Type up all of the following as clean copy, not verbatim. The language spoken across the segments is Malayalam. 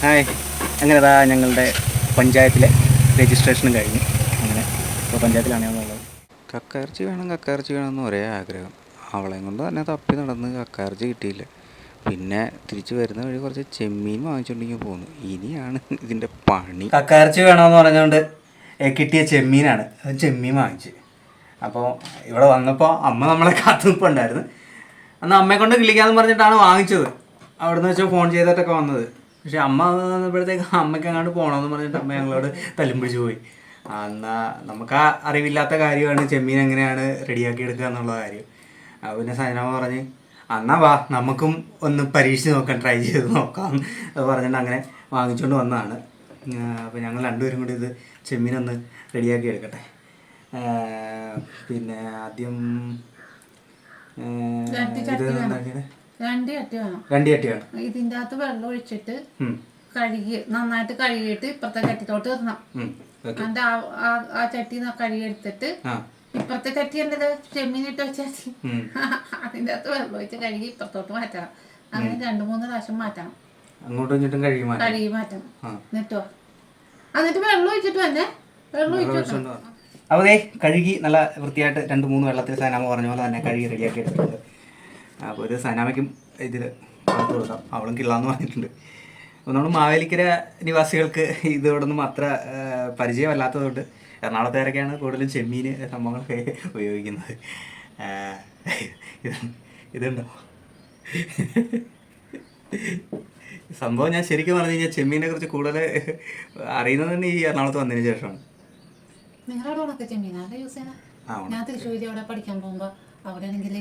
ഹായ്, അങ്ങനെ ഞങ്ങളുടെ പഞ്ചായത്തിലെ രജിസ്ട്രേഷനും കഴിഞ്ഞു. അങ്ങനെ ഇപ്പോൾ പഞ്ചായത്തിലാണ് ഞങ്ങളുള്ളത്. കക്കയിറച്ചി വേണമെന്ന് ഒരേ ആഗ്രഹം. അവളെയും കൊണ്ട് തന്നെ തപ്പി നടന്ന് കക്കയിറച്ചി കിട്ടിയില്ല. പിന്നെ തിരിച്ച് വരുന്ന വഴി കുറച്ച് ചെമ്മീൻ വാങ്ങിച്ചുകൊണ്ടെങ്കിൽ പോന്നു. ഇനിയാണ് ഇതിൻ്റെ പണി. കക്കയിറച്ചി വേണമെന്ന് പറഞ്ഞുകൊണ്ട് കിട്ടിയ ചെമ്മീനാണ്. ചെമ്മീൻ വാങ്ങിച്ച്. അപ്പോൾ ഇവിടെ വന്നപ്പോൾ അമ്മ നമ്മളെ കാത്തു നിൽപ്പുണ്ടായിരുന്നു. അന്ന് അമ്മയെ കൊണ്ട് കിളിക്കാമെന്ന് പറഞ്ഞിട്ടാണ് വാങ്ങിച്ചത്. അവിടുന്ന് വെച്ചാൽ ഫോൺ ചെയ്തിട്ടൊക്കെ വന്നത്. പക്ഷെ അമ്മ വന്നപ്പോഴത്തേക്ക് അമ്മയ്ക്ക് അങ്ങോട്ട് പോകണമെന്ന് പറഞ്ഞിട്ട് അമ്മ ഞങ്ങളോട് തല്ലും പിടിച്ച് പോയി. എന്നാൽ നമുക്ക് ആ അറിവില്ലാത്ത കാര്യമാണ് ചെമ്മീൻ എങ്ങനെയാണ് റെഡിയാക്കി എടുക്കുക എന്നുള്ള കാര്യം. പിന്നെ സൈനമ്മ പറഞ്ഞ് എന്നാൽ വാ നമുക്കും ഒന്ന് പരീക്ഷിച്ച് നോക്കാം, ട്രൈ ചെയ്ത് നോക്കാം പറഞ്ഞിട്ട് അങ്ങനെ വാങ്ങിച്ചുകൊണ്ട് വന്നതാണ്. അപ്പോൾ ഞങ്ങൾ രണ്ടുപേരും കൂടി ഇത് ചെമ്മീനൊന്ന് റെഡിയാക്കി എടുക്കട്ടെ. പിന്നെ ആദ്യം രണ്ട് ചട്ടി വേണം. ഇതിൻ്റെ അകത്ത് വെള്ളം ഒഴിച്ചിട്ട് നന്നായിട്ട് കഴുകിയിട്ട് ഇപ്പുറത്തെ ചട്ടിത്തോട്ട് ഇടണം. എന്നിട്ട് ആ ചട്ടി കഴുകിയെടുത്തിട്ട് ഇപ്പുറത്തെ ചട്ടി ഉണ്ടല്ലോ ചെമ്മീനിട്ട് വെച്ചാൽ അതിൻ്റെ അകത്ത് വെള്ളം ഒഴിച്ച് കഴുകി ഇപ്പുറത്തോട്ട് മാറ്റണം. അങ്ങനെ 2-3 പ്രാവശ്യം മാറ്റണം. അങ്ങോട്ടും കഴുകി മാറ്റണം. എന്നിട്ട് വെള്ളം ഒഴിച്ചിട്ട് തന്നെ വെള്ളം ഒഴിച്ചു. അപ്പോൾ കഴുകി നല്ല വൃത്തിയായിട്ട് 2-3 വെള്ളത്തിൽ സനാമ പറഞ്ഞ പോലെ തന്നെ കഴുകി റെഡിയാക്കി എടുത്തിട്ടുണ്ട്. അപ്പോൾ ഇത് സനാമയ്ക്കും ഇതിൽ കൊടുത്തു കൊടുക്കാം. അവളും കിള്ളാന്ന് പറഞ്ഞിട്ടുണ്ട്. അപ്പോൾ നമ്മൾ മാവേലിക്കര നിവാസികൾക്ക് ഇതോടൊന്നും അത്ര പരിചയമല്ലാത്തതുകൊണ്ട് എറണാകുളത്തേരൊക്കെയാണ് കൂടുതലും ചെമ്മീൻ സംഭവങ്ങളൊക്കെ ഉപയോഗിക്കുന്നത്. ഇതുണ്ടോ സംഭവം? ഞാൻ ശരിക്കും പറഞ്ഞു കഴിഞ്ഞാൽ ചെമ്മീനെ കുറിച്ച് കൂടുതൽ അറിയുന്നത് തന്നെ ഈ എറണാകുളത്ത് വന്നതിന് ശേഷമാണ്. നിങ്ങളുടെ ഉണക്ക ചെമ്മീനാണ് യൂസ് ചെയ്യണം. ഞാൻ തൃശ്ശൂർ അവിടെ പഠിക്കാൻ പോകുമ്പോൾ അവിടെ ആണെങ്കിൽ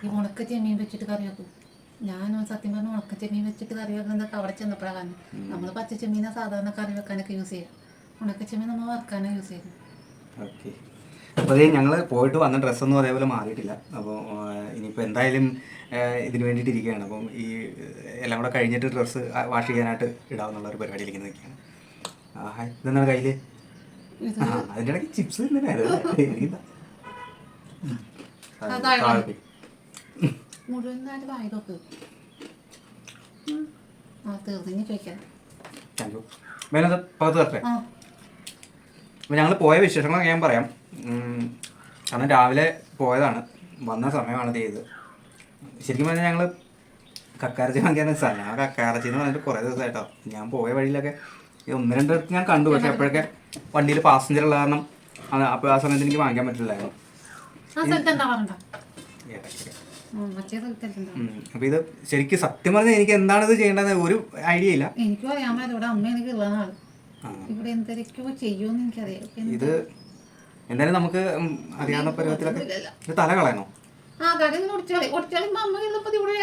ഈ ഉണക്ക ചെമ്മീൻ വെച്ചിട്ട് കറി വെക്കും. ഞാൻ സത്യം പറഞ്ഞ ഉണക്ക ചെമ്മീൻ വെച്ചിട്ട് കറി വെക്കുന്നതൊക്കെ അവിടെ ചെന്നപ്പോഴാണ്. നമ്മൾ പച്ച ചെമ്മീനെ സാധാരണ കറി വെക്കാനൊക്കെ യൂസ് ചെയ്യാം. ഉണക്ക ചെമ്മീൻ നമ്മൾ വറുക്കാനാണ് യൂസ് ചെയ്യുന്നത്. ഓക്കെ. അപ്പോൾ ഞങ്ങൾ പോയിട്ട് വന്ന ഡ്രസ്സൊന്നും അതേപോലെ മാറിയിട്ടില്ല. അപ്പോൾ ഇനിയിപ്പോൾ എന്തായാലും ഇതിന് വേണ്ടിയിട്ട് ഇരിക്കുകയാണ്. അപ്പം ഈ എല്ലാം കൂടെ കഴിഞ്ഞിട്ട് ഡ്രസ്സ് വാഷ് ചെയ്യാനായിട്ട് ഇടാവുന്നുള്ള ഒരു പരിപാടിയിലേക്ക് നിൽക്കുകയാണ്. ഇതെന്താണ് കയ്യിൽ? അതിൻ്റെ ഇടയ്ക്ക് ചിപ്സ് മുഴുവനായിട്ട് വായിലൊക്കെ തീർന്നു ചോദിക്കാം. പകത്ത് തരട്ടെ. അപ്പോൾ ഞങ്ങൾ പോയ വിശേഷങ്ങളൊക്കെ ഞാൻ പറയാം. കാരണം രാവിലെ പോയതാണ്, വന്ന സമയമാണ് ചെയ്തത്. ശരിക്കും പറഞ്ഞാൽ ഞങ്ങൾ കക്കയിറച്ചി വാങ്ങിയാൽ സ്ഥലം. ആ കക്കയിറച്ചി എന്ന് പറഞ്ഞിട്ട് കുറേ ദിവസമായിട്ടോ ഞാൻ പോയ വഴിയിലൊക്കെ 1-2 ഇടത്ത് ഞാൻ കണ്ടു. പക്ഷെ അപ്പോഴൊക്കെ വണ്ടിയിൽ പാസഞ്ചർ ഉള്ള കാരണം അപ്പോൾ ആ സമയത്ത് എനിക്ക് വാങ്ങിക്കാൻ പറ്റില്ലായിരുന്നു. അപ്പൊ ഇത് ശരിക്കും സത്യം പറഞ്ഞാൽ എനിക്ക് എന്താണ് ഇത് ചെയ്യേണ്ടത് ഒരു ഐഡിയ ഇല്ല. എനിക്കും അറിയാൻ ഇവിടെ അമ്മ എനിക്ക് ഉള്ളതാണ്. ഇവിടെ എന്തൊക്കെയോ ചെയ്യുമെന്ന് എനിക്കറിയാം. ഇത് എന്തായാലും നമുക്ക് അറിയാവുന്ന പരുവത്തിലൊക്കെ ഇത് തല കളയണോ?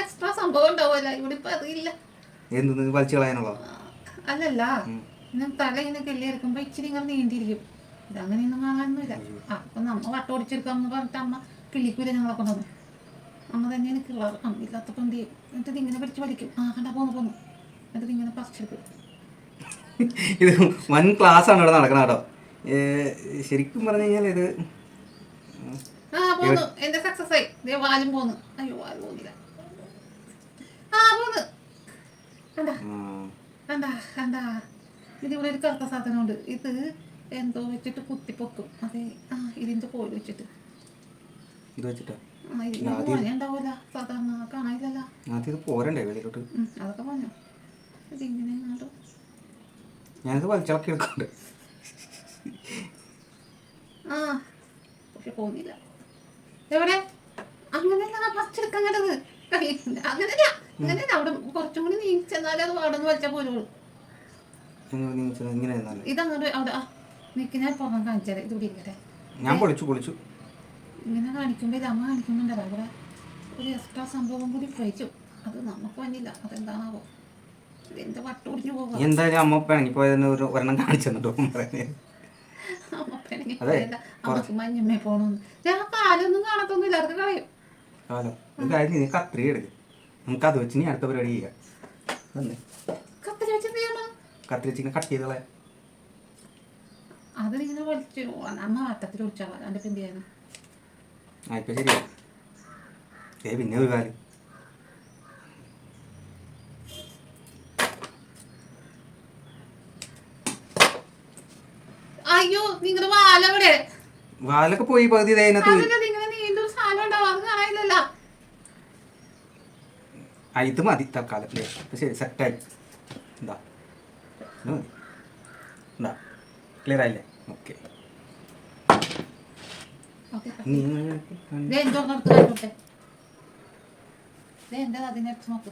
എക്സ്ട്രാ സംഭവം ഉണ്ടാവുമല്ലോ ഇവിടെ. ഇപ്പൊ അതില്ല. എന്ത് വലിച്ചു കളയാനുള്ളോ? അല്ലല്ല, തല ഇങ്ങനെ കെല്ലിയെടുക്കുമ്പോ ഇച്ചിരി ഇങ്ങനെ നീണ്ടിരിക്കും. ഇതങ്ങനെയൊന്നും കാണാനൊന്നുമില്ല. അപ്പൊ നമ്മ വട്ടോടിച്ചെടുക്കാമെന്ന് പറഞ്ഞിട്ട് അമ്മ കിളിക്കൂല ഞങ്ങളെ കൊണ്ടുവന്നു. അമ്മ തന്നെയാണ് കിള്ളാറ്. അമ്മ ഇല്ലാത്തപ്പം എന്ത് ചെയ്യും? എന്നിട്ട് ഇങ്ങനെ പിടിച്ച് വലിക്കും. കണ്ടാ പോന്നു എന്നിട്ട് ഇങ്ങനെ പറിച്ചെടുക്കും. ഇത് വൻ ക്ലാസ് ആണ് ഇവിടെ നടക്കണം കേട്ടോ. ശരിക്കും പറഞ്ഞു കഴിഞ്ഞാൽ ഇത് എന്റെ സക്സസ് ആയി. വാലും പോന്നു. അയ്യോ വാല് പോന്നില്ല. പോന്ന് കണ്ടാ ഇതിവിടെ ഒരു കറുത്ത സാധനമുണ്ട്. ഇത് എന്തോ വെച്ചിട്ട് കുത്തിപ്പൊക്കും. അതെ, ഇതിന്റെ കോല് വെച്ചിട്ട് ഇത് വെച്ചിട്ടാ ഉണ്ടാവൂല സാധാരണ കാണാനില്ലല്ലോ. പോരണ്ടേ വെളിയിലോട്ട്? അതൊക്കെ പറഞ്ഞോ. ഇതിങ്ങനെ ഞാനിത് വലിച്ചിളക്കി എടുക്കണ്ട്. പക്ഷെ പോന്നില്ല. എവിടെ അങ്ങനെയല്ല പറിച്ചെടുക്കാൻ കേട്ടത്. അങ്ങനെയല്ല അങ്ങനെയല്ല. അവിടെ കുറച്ചും കൂടി നീങ്ങിച്ചെന്നാലേ അത് അവിടെ നിന്ന് വലിച്ചാൽ പോരുള്ളൂ. ഇതങ്ങോട്ട് അവിടെ നിൽക്ക്. ഞാൻ പുറം കാണിച്ചാലേ ഇത് ഇവിടെ ഇരിക്കട്ടെ. ഞാൻ പൊളിച്ചു ഇങ്ങനെ കാണിക്കുമ്പോൾ ഇത് അമ്മ കാണിക്കുന്നുണ്ടല്ലോ. അവിടെ ഒരു എക്സ്ട്രാ സംഭവം കൂടി കഴിച്ചു. അത് നമുക്ക് വന്നില്ല. അതെന്താണാവോ? എന്റെ വട്ടോടിഞ്ഞു പോകും. എന്തായാലും അമ്മ പിണങ്ങി പോയതിന് ഒരെണ്ണം കാണിച്ചു തന്നിട്ടോ. അമ്മ പിണങ്ങി പോയല്ല. അമ്മക്ക് മഞ്ഞമ്മേ പോണെന്ന്. ഞാൻ കാലൊന്നും കാണത്തൊന്നുമില്ല. അതൊക്കെ കളയും. കാലം കത്രി എടുക്കും. നമുക്ക് അത് വെച്ച് അടുത്ത പരിപാടി ചെയ്യാം. കത്രി വെച്ച് കത്രി വെച്ച് കട്ട് ചെയ്തോളെ. അത് ഇങ്ങനെ വലിച്ചു അമ്മ വട്ടത്തിൽ ഒടിച്ചാൽ അതിന്റെ ഇപ്പം എന്ത് ചെയ്യാനാ? ഇപ്പൊ ശരിയാ. പിന്നെ ഒരു കാര്യം അയ്യോ നിങ്ങളുടെ വാലവിടെ വാലൊക്കെ പോയി പകുതി അതിനകത്ത് നിങ്ങനെ നീണ്ടൊരു സാധനം ഉണ്ടാവും അത് കാണാനില്ലല്ലോ. ഇത് മതി തൽക്കാലം അല്ലേ? ശരി, സെറ്റായി. എന്താ ഇത് മതി. എന്താ ക്ലിയർ ആയില്ലേ? ഓക്കെ. അതിനടുത്ത് നോക്ക്.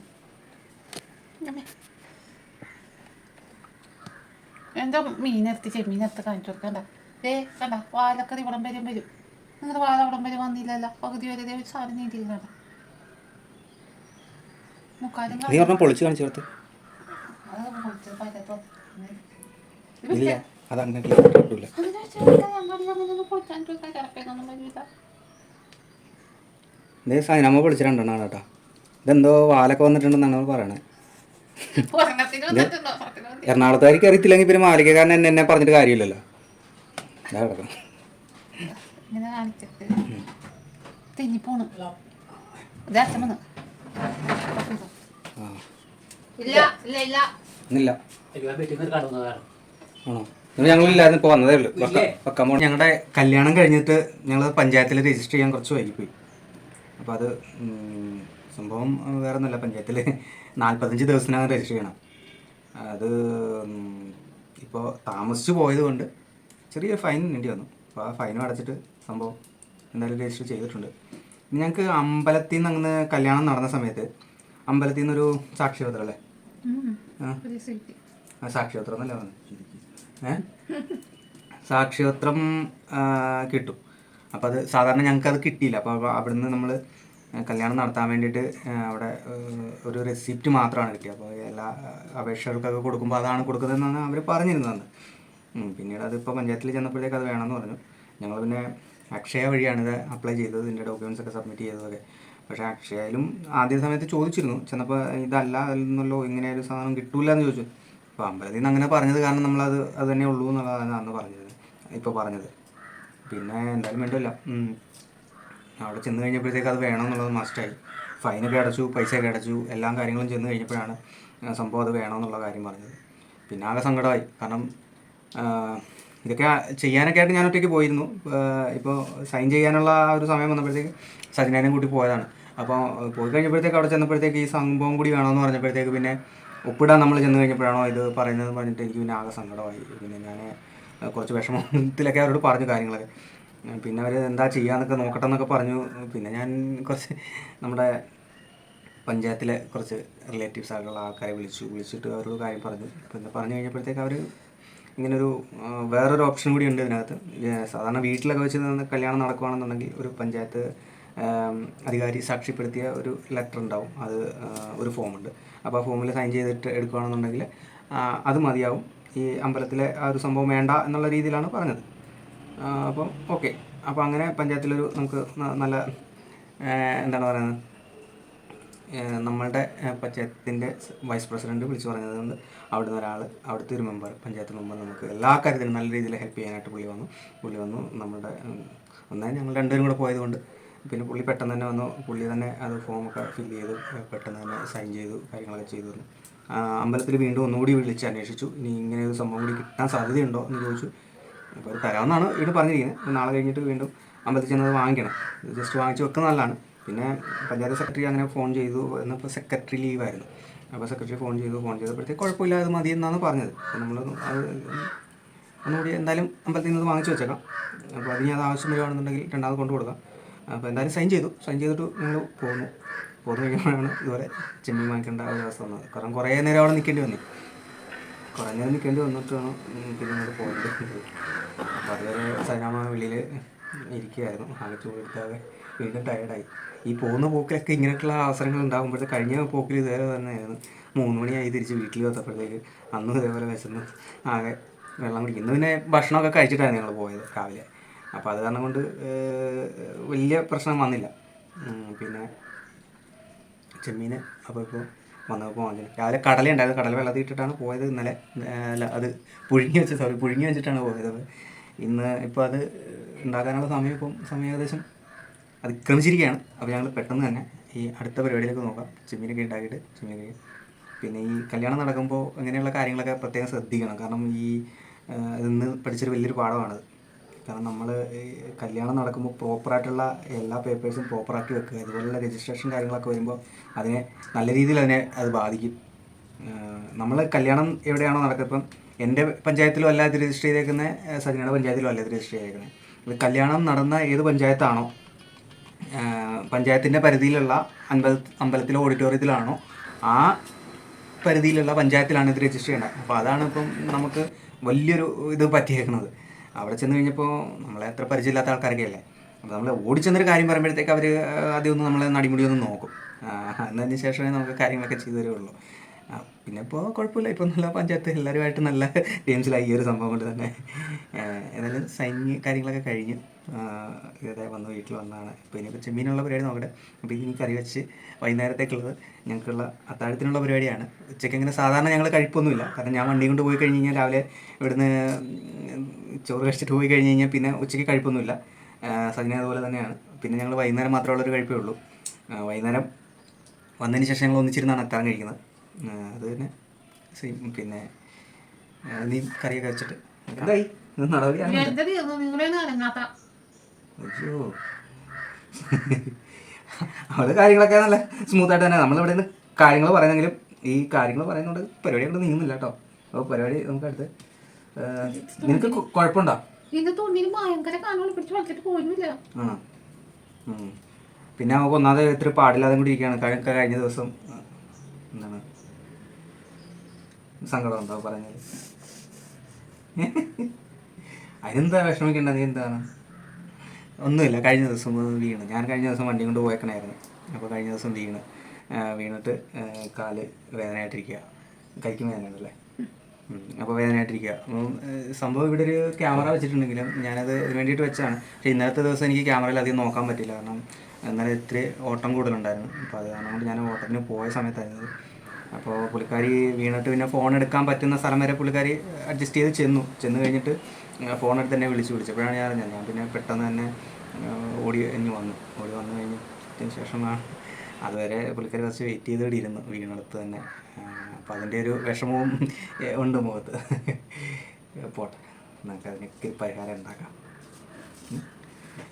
എന്താ മീനെടുത്ത് ചെമ്മീനെടുത്ത് കാണിച്ചു കൊടുക്കണ്ട. കണ്ട വാലൊക്കെ ഇവിടം വരും വരും. നിങ്ങളുടെ വാല അവിടം വരെ വന്നില്ലല്ലോ. പകുതി വരെ ഒരു സാധനം നീട്ടിയില്ല. മുക്കാലും പൊളിച്ച് കാണിച്ചു കൊടുത്ത് ഇല്ല, അതങ്ങനെ കിട്ടൂല. നമ്മ പൊളിച്ച് രണ്ടെണ്ണമാണ് കേട്ടോ. ഇതെന്തോ വാലൊക്കെ വന്നിട്ടുണ്ടെന്നാണ് അവർ പറയണത്. എറണാകുളത്തായിരിക്കും അറിയത്തില്ലെങ്കിൽ പിന്നെ മാലികക്കാരൻ എന്നെ പറഞ്ഞിട്ട് കാര്യമില്ലല്ലോ. ഇതാ കിടക്കണം. ഇല്ല ആണോ? ഞങ്ങളില്ലായിരുന്നു, ഇപ്പോൾ വന്നതേ ഉള്ളൂ. വെക്കാൻ പോകണം. ഞങ്ങളുടെ കല്യാണം കഴിഞ്ഞിട്ട് ഞങ്ങൾ പഞ്ചായത്തിൽ രജിസ്റ്റർ ചെയ്യാൻ കുറച്ച് വൈകിപ്പോയി. അപ്പോൾ അത് സംഭവം വേറെ ഒന്നുമില്ല. പഞ്ചായത്തിൽ 45 ദിവസത്തിനകം രജിസ്റ്റർ ചെയ്യണം. അത് ഇപ്പോൾ താമസിച്ച് പോയത് കൊണ്ട് ചെറിയ ഫൈൻ വേണ്ടി വന്നു. അപ്പോൾ ആ ഫൈനും അടച്ചിട്ട് സംഭവം എന്തായാലും രജിസ്റ്റർ ചെയ്തിട്ടുണ്ട്. ഞങ്ങൾക്ക് അമ്പലത്തിൽ നിന്ന് അങ്ങനെ കല്യാണം നടന്ന സമയത്ത് അമ്പലത്തിൽ നിന്നൊരു സാക്ഷ്യപത്രം അല്ലേ? സാക്ഷ്യപത്രം എന്നല്ലേ പറഞ്ഞു? സാക്ഷ്യപത്രം കിട്ടും. അപ്പോൾ അത് സാധാരണ ഞങ്ങൾക്ക് അത് കിട്ടിയില്ല. അപ്പോൾ അവിടുന്ന് നമ്മൾ കല്യാണം നടത്താൻ വേണ്ടിയിട്ട് അവിടെ ഒരു റെസിപ്റ്റ് മാത്രമാണ് കിട്ടിയത്. അപ്പോൾ എല്ലാ അപേക്ഷകൾക്കൊക്കെ കൊടുക്കുമ്പോൾ അതാണ് കൊടുക്കുന്നതെന്നാണ് അവർ പറഞ്ഞിരുന്നത്. പിന്നീട് അതിപ്പോൾ പഞ്ചായത്തിൽ ചെന്നപ്പോഴത്തേക്ക് അത് വേണമെന്ന് പറഞ്ഞു. ഞങ്ങൾ പിന്നെ അക്ഷയ വഴിയാണ് ഇത് അപ്ലൈ ചെയ്തത്, ഇതിൻ്റെ ഡോക്യുമെൻറ്റ്സ് ഒക്കെ സബ്മിറ്റ് ചെയ്തതൊക്കെ. പക്ഷേ അക്ഷയയിലും ആദ്യ സമയത്ത് ചോദിച്ചിരുന്നു. ചെന്നപ്പോൾ ഇതല്ല എന്നല്ലോ, ഇങ്ങനെ ഒരു സാധനം കിട്ടൂല എന്ന് ചോദിച്ചു. അപ്പോൾ അമ്പലത്തിൽ നിന്ന് അങ്ങനെ പറഞ്ഞത് കാരണം നമ്മളത് അത് തന്നെ ഉള്ളൂ എന്നുള്ളതാണ് അന്ന് പറഞ്ഞത്, ഇപ്പോൾ പറഞ്ഞത്. പിന്നെ എന്തായാലും വേണ്ടില്ല, അവിടെ ചെന്ന് കഴിഞ്ഞപ്പോഴത്തേക്ക് അത് വേണമെന്നുള്ളത് മസ്റ്റായി. ഫൈനൊക്കെ അടച്ചു, പൈസയൊക്കെ അടച്ചു, എല്ലാ കാര്യങ്ങളും ചെന്ന് കഴിഞ്ഞപ്പോഴാണ് സംഭവം അത് വേണമെന്നുള്ള കാര്യം പറഞ്ഞത്. പിന്നെ ആകെ സങ്കടമായി. കാരണം ഇതൊക്കെ ചെയ്യാനൊക്കെ ആയിട്ട് ഞാൻ ഒറ്റയ്ക്ക് പോയിരുന്നു. ഇപ്പോൾ സൈൻ ചെയ്യാനുള്ള ഒരു സമയം വന്നപ്പോഴത്തേക്ക് സജിനേനും കൂട്ടി പോയതാണ്. അപ്പോൾ പോയി കഴിഞ്ഞപ്പോഴത്തേക്ക് അവിടെ ചെന്നപ്പോഴത്തേക്ക് ഈ സംഭവം കൂടി വേണമെന്ന് പറഞ്ഞപ്പോഴത്തേക്ക് പിന്നെ ഒപ്പിടാൻ നമ്മൾ ചെന്ന് കഴിഞ്ഞപ്പോഴാണോ ഇത് പറയുന്നതെന്ന് പറഞ്ഞിട്ട് എനിക്ക് പിന്നെ ആകെ സങ്കടമായി. പിന്നെ ഞാൻ കുറച്ച് വിഷമത്തിലൊക്കെ അവരോട് പറഞ്ഞു കാര്യങ്ങളൊക്കെ. പിന്നെ അവർ എന്താ ചെയ്യാന്നൊക്കെ നോക്കട്ടെ എന്നൊക്കെ പറഞ്ഞു. പിന്നെ ഞാൻ കുറച്ച് നമ്മുടെ പഞ്ചായത്തിലെ കുറച്ച് റിലേറ്റീവ്സ് ആയിട്ടുള്ള ആൾക്കാരെ വിളിച്ചിട്ട് അവരോട് കാര്യം പറഞ്ഞു. പിന്നെ പറഞ്ഞു കഴിഞ്ഞപ്പോഴത്തേക്ക് അവർ ഇങ്ങനൊരു വേറൊരു ഓപ്ഷൻ കൂടി ഉണ്ട് ഇതിനകത്ത്. സാധാരണ വീട്ടിലൊക്കെ വെച്ച് കല്യാണം നടക്കുകയാണെന്നുണ്ടെങ്കിൽ ഒരു പഞ്ചായത്ത് അധികാരി സാക്ഷ്യപ്പെടുത്തിയ ഒരു ലെറ്റർ ഉണ്ടാവും, അത് ഒരു ഫോമുണ്ട്. അപ്പോൾ ആ ഫോമിൽ സൈൻ ചെയ്തിട്ട് എടുക്കുകയാണെന്നുണ്ടെങ്കിൽ അത് മതിയാവും. ഈ അമ്പലത്തിലെ ആ ഒരു സംഭവം വേണ്ട എന്നുള്ള രീതിയിലാണ് പറഞ്ഞത്. അപ്പം ഓക്കെ. അപ്പോൾ അങ്ങനെ പഞ്ചായത്തിലൊരു നമുക്ക് നല്ല എന്താണ് പറയുന്നത്, നമ്മളുടെ പഞ്ചായത്തിൻ്റെ വൈസ് പ്രസിഡൻറ്റ് വിളിച്ച് പറഞ്ഞത് കൊണ്ട് അവിടുന്ന് ഒരാൾ, അവിടുത്തെ ഒരു മെമ്പർ, പഞ്ചായത്ത് മെമ്പർ നമുക്ക് എല്ലാ കാര്യത്തിലും നല്ല രീതിയിൽ ഹെൽപ്പ് ചെയ്യാനായിട്ട് പുള്ളി വന്നു. നമ്മുടെ ഒന്നായി ഞങ്ങൾ രണ്ടുപേരും കൂടെ പോയതുകൊണ്ട് പിന്നെ പുള്ളി പെട്ടെന്ന് തന്നെ വന്നു. പുള്ളി തന്നെ അത് ഫോമൊക്കെ ഫില്ല് ചെയ്ത് പെട്ടെന്ന് തന്നെ സൈൻ ചെയ്തു, കാര്യങ്ങളൊക്കെ ചെയ്തു തന്നു. അമ്പലത്തിൽ വീണ്ടും ഒന്നുകൂടി വിളിച്ച് അന്വേഷിച്ചു, ഇനി ഇങ്ങനെ ഒരു സംഭവം കൂടി കിട്ടാൻ സാധ്യതയുണ്ടോ എന്ന് ചോദിച്ചു. അപ്പോൾ അത് തരാമെന്നാണ് ഇവിടെ പറഞ്ഞിരിക്കുന്നത്. നാളെ കഴിഞ്ഞിട്ട് വീണ്ടും അമ്പലത്തിൽ ചെന്നത് വാങ്ങിക്കണം. ഇത് ജസ്റ്റ് വാങ്ങിച്ച് വെക്കുന്നത് നല്ലതാണ്. പിന്നെ പഞ്ചായത്ത് സെക്രട്ടറി അങ്ങനെ ഫോൺ ചെയ്തു. എന്നപ്പോൾ സെക്രട്ടറി ലീവായിരുന്നു. അപ്പോൾ സെക്രട്ടറി ഫോൺ ചെയ്തപ്പോഴത്തേക്ക് കുഴപ്പമില്ല, അത് മതി എന്നാണ് പറഞ്ഞത്. അപ്പോൾ നമ്മൾ അത് ഒന്നുകൂടി എന്തായാലും അമ്പലത്തിൽ നിന്ന് വാങ്ങിച്ച് വെച്ചേക്കാം. അപ്പോൾ അതിന് അത് ആവശ്യം വരികയാണെന്നുണ്ടെങ്കിൽ രണ്ടാമത് കൊണ്ടു കൊടുക്കാം. അപ്പോൾ എന്തായാലും സൈൻ ചെയ്തിട്ട് ഞങ്ങൾ പോന്നു കഴിയുമ്പോഴാണ് ഇതുപോലെ ചെമ്മീൻ വാങ്ങിക്കേണ്ട ഒരു അവസ്ഥ വന്നത്. കാരണം കുറേ നേരം അവിടെ നിൽക്കേണ്ടി വന്നിട്ടാണ് പിന്നെ ഇങ്ങോട്ട് പോയത്. അപ്പോൾ അതുവരെ സൈനാമ വെളിയിൽ ഇരിക്കുകയായിരുന്നു. ആകെ ചൂടെടുത്താകെ വീണ്ടും ടയർഡായി. ഈ പോകുന്ന പോക്കിലൊക്കെ ഇങ്ങനെയൊക്കെയുള്ള അവസരങ്ങൾ ഉണ്ടാകുമ്പോഴത്തെ കഴിഞ്ഞ പോക്കിൽ ഇതേപോലെ തന്നെയായിരുന്നു. 3 മണിയായി തിരിച്ച് വീട്ടിൽ വന്നപ്പോഴത്തേക്ക് അന്നും ഇതേപോലെ വിശന്ന് ആകെ വെള്ളം കുടിക്കും. ഇന്ന് പിന്നെ ഭക്ഷണമൊക്കെ കഴിച്ചിട്ടാണ് ഞങ്ങൾ പോയത് രാവിലെ. അപ്പോൾ അത് കാരണം കൊണ്ട് വലിയ പ്രശ്നം വന്നില്ല. പിന്നെ ചെമ്മീൻ അപ്പോൾ വന്നപ്പോൾ വാങ്ങിച്ചത്. രാവിലെ കടലുണ്ടായിരുന്നു, കടല വെള്ളത്തിൽ ഇട്ടിട്ടാണ് പോയത് ഇന്നലെ. അല്ല, അത് പുഴുങ്ങി വെച്ചിട്ടാണ് പോയത്. അപ്പോൾ ഇന്ന് ഇപ്പോൾ അത് ഉണ്ടാക്കാനുള്ള സമയം ഏകദേശം അതിക്രമിച്ചിരിക്കുകയാണ്. അപ്പോൾ ഞങ്ങൾ പെട്ടെന്ന് തന്നെ ഈ അടുത്ത പരിപാടിയിലേക്ക് നോക്കാം. ചെമ്മീനൊക്കെ ഉണ്ടാക്കിയിട്ട് പിന്നെ ഈ കല്യാണം നടക്കുമ്പോൾ ഇങ്ങനെയുള്ള കാര്യങ്ങളൊക്കെ പ്രത്യേകം ശ്രദ്ധിക്കണം. കാരണം ഈ ഇന്ന് പഠിച്ചൊരു വലിയൊരു പാഠമാണത്. കാരണം നമ്മൾ കല്യാണം നടക്കുമ്പോൾ പ്രോപ്പറായിട്ടുള്ള എല്ലാ പേപ്പേഴ്സും പ്രോപ്പറാക്കി വെക്കുക. ഇതുപോലുള്ള രജിസ്ട്രേഷൻ കാര്യങ്ങളൊക്കെ വരുമ്പോൾ അതിനെ നല്ല രീതിയിൽ അത് ബാധിക്കും. നമ്മൾ കല്യാണം എവിടെയാണോ നടക്കുക, ഇപ്പം എൻ്റെ പഞ്ചായത്തിലും അല്ല ഇത് രജിസ്റ്റർ ചെയ്തേക്കുന്നത്, സജനയുടെ പഞ്ചായത്തിലും അല്ല ഇത് രജിസ്റ്റർ ചെയ്തേക്കുന്നത്. ഇത് കല്യാണം നടന്ന ഏത് പഞ്ചായത്താണോ, പഞ്ചായത്തിൻ്റെ പരിധിയിലുള്ള അമ്പലത്തിലോ ഓഡിറ്റോറിയത്തിലാണോ ആ പരിധിയിലുള്ള പഞ്ചായത്തിലാണ് ഇത് രജിസ്റ്റർ ചെയ്യേണ്ടത്. അപ്പോൾ അതാണ് ഇപ്പം നമുക്ക് വലിയൊരു ഇത് പറ്റിയേക്കുന്നത്. അവിടെ ചെന്ന് കഴിഞ്ഞപ്പോൾ നമ്മളെ അത്ര പരിചയമില്ലാത്ത ആൾക്കാരൊക്കെ അല്ലേ. അപ്പോൾ നമ്മൾ ഓടിച്ചെന്നൊരു കാര്യം പറയുമ്പോഴത്തേക്ക് അവർ ആദ്യം ഒന്ന് നമ്മളെ നടിമുടി ഒന്ന് നോക്കും. എന്നതിന് ശേഷമേ നമുക്ക് കാര്യങ്ങളൊക്കെ ചെയ്തു തരുള്ളൂ. പിന്നെ ഇപ്പോൾ കുഴപ്പമില്ല, ഇപ്പോൾ നല്ല പഞ്ചായത്ത് എല്ലാവരുമായിട്ട് നല്ല ടീംസിലായി ഈ ഒരു സംഭവം കൊണ്ട് തന്നെ. ഏതായാലും സൈനിങ് കാര്യങ്ങളൊക്കെ കഴിഞ്ഞ് ഇതേ വന്ന് വീട്ടിൽ വന്നതാണ്. ഇപ്പോൾ ഇനിയിപ്പോൾ ചെമ്മീനുള്ള പരിപാടി നോക്കട്ടെ. അപ്പോൾ ഇനി കറി വെച്ച് വൈകുന്നേരത്തേക്കുള്ളത് ഞങ്ങൾക്കുള്ള അത്താഴത്തിനുള്ള പരിപാടിയാണ്. ഉച്ചയ്ക്ക് ഇങ്ങനെ സാധാരണ ഞങ്ങൾ കഴിപ്പൊന്നുമില്ല. കാരണം ഞാൻ വണ്ടി കൊണ്ട് പോയി കഴിഞ്ഞ് കഴിഞ്ഞാൽ രാവിലെ ഇവിടുന്ന് ചോറ് കഴിച്ചിട്ട് പോയി കഴിഞ്ഞ് കഴിഞ്ഞാൽ പിന്നെ ഉച്ചയ്ക്ക് കഴിപ്പൊന്നുമില്ല. സജന അതുപോലെ തന്നെയാണ്. പിന്നെ ഞങ്ങൾ വൈകുന്നേരം മാത്രമുള്ളൊരു കഴിപ്പേ ഉള്ളൂ. വൈകുന്നേരം വന്നതിന് ശേഷം ഞങ്ങൾ ഒന്നിച്ചിരുന്നാണ് അത്താഴം കഴിക്കുന്നത്. അത് തന്നെ സെയിം. പിന്നെ നീ കറിയൊക്കെ വെച്ചിട്ട് എന്തായി നടപടിയാണ്. അയ്യോ, അവള് കാര്യങ്ങളൊക്കെ നല്ല സ്മൂത്തായിട്ട് തന്നെ നമ്മളിവിടെ നിന്ന് കാര്യങ്ങൾ പറയുന്നെങ്കിലും ഈ കാര്യങ്ങൾ പറയുന്നതുകൊണ്ട് പരിപാടി കൊണ്ട് നീങ്ങുന്നില്ല കേട്ടോ. അപ്പോൾ പരിപാടി നമുക്ക് അടുത്ത്. നിനക്ക് കുഴപ്പമുണ്ടോ? ആ, പിന്നെ നമുക്ക് ഒന്നാമത് ഇത്തിരി പാടില്ലാതെ കൂടി ഇരിക്കുകയാണ്. കഴിഞ്ഞ ദിവസം എന്താണ് സങ്കടം ഉണ്ടോ പറഞ്ഞത്? അതിനെന്താ വിഷമിക്കണ്ട? നീ എന്താണ്? ഒന്നുമില്ല. കഴിഞ്ഞ ദിവസം വീണ്. ഞാൻ കഴിഞ്ഞ ദിവസം വണ്ടി കൊണ്ട് പോയേക്കണായിരുന്നു. അപ്പോൾ കഴിഞ്ഞ ദിവസം വീണിട്ട് കാല് വേദനയായിട്ടിരിക്കുക. കൈക്കും വേദനയുണ്ടല്ലേ? അപ്പോൾ വേദനയായിട്ടിരിക്കുക. അപ്പം സംഭവം ഇവിടെ ഒരു ക്യാമറ വെച്ചിട്ടുണ്ടെങ്കിലും ഞാനത് ഇതിന് വേണ്ടിയിട്ട് വെച്ചാണ്. പക്ഷേ ഇന്നലത്തെ ദിവസം എനിക്ക് ക്യാമറയിൽ അധികം നോക്കാൻ പറ്റില്ല. കാരണം ഇന്നലെ ഇത്തിരി ഓട്ടം കൂടുതലുണ്ടായിരുന്നു. അപ്പോൾ അത് കാരണം കൊണ്ട് ഞാൻ ഓട്ടത്തിന് പോയ സമയത്തായിരുന്നു. അപ്പോൾ പുള്ളിക്കാരി വീണിട്ട് പിന്നെ ഫോൺ എടുക്കാൻ പറ്റുന്ന സ്ഥലം വരെ പുള്ളിക്കാരി അഡ്ജസ്റ്റ് ചെയ്ത് ചെന്ന് കഴിഞ്ഞിട്ട് ഫോൺ എടുത്ത് തന്നെ വിളിച്ചപ്പോഴാണ് ഞാൻ അറിഞ്ഞത്. ഞാൻ പിന്നെ പെട്ടെന്ന് തന്നെ ഓടി വന്നു കഴിഞ്ഞതിന് ശേഷമാണ്. അതുവരെ പുള്ളിക്കാരി കുറച്ച് വെയിറ്റ് ചെയ്ത് ഇരുന്നു വീണെടുത്ത് തന്നെ. അപ്പോൾ അതിൻ്റെ ഒരു വിഷമവും ഉണ്ട് മുഖത്ത്. പോട്ടെ, നമുക്ക് അതിനൊക്കെ പരിഹാരം ഉണ്ടാക്കാം.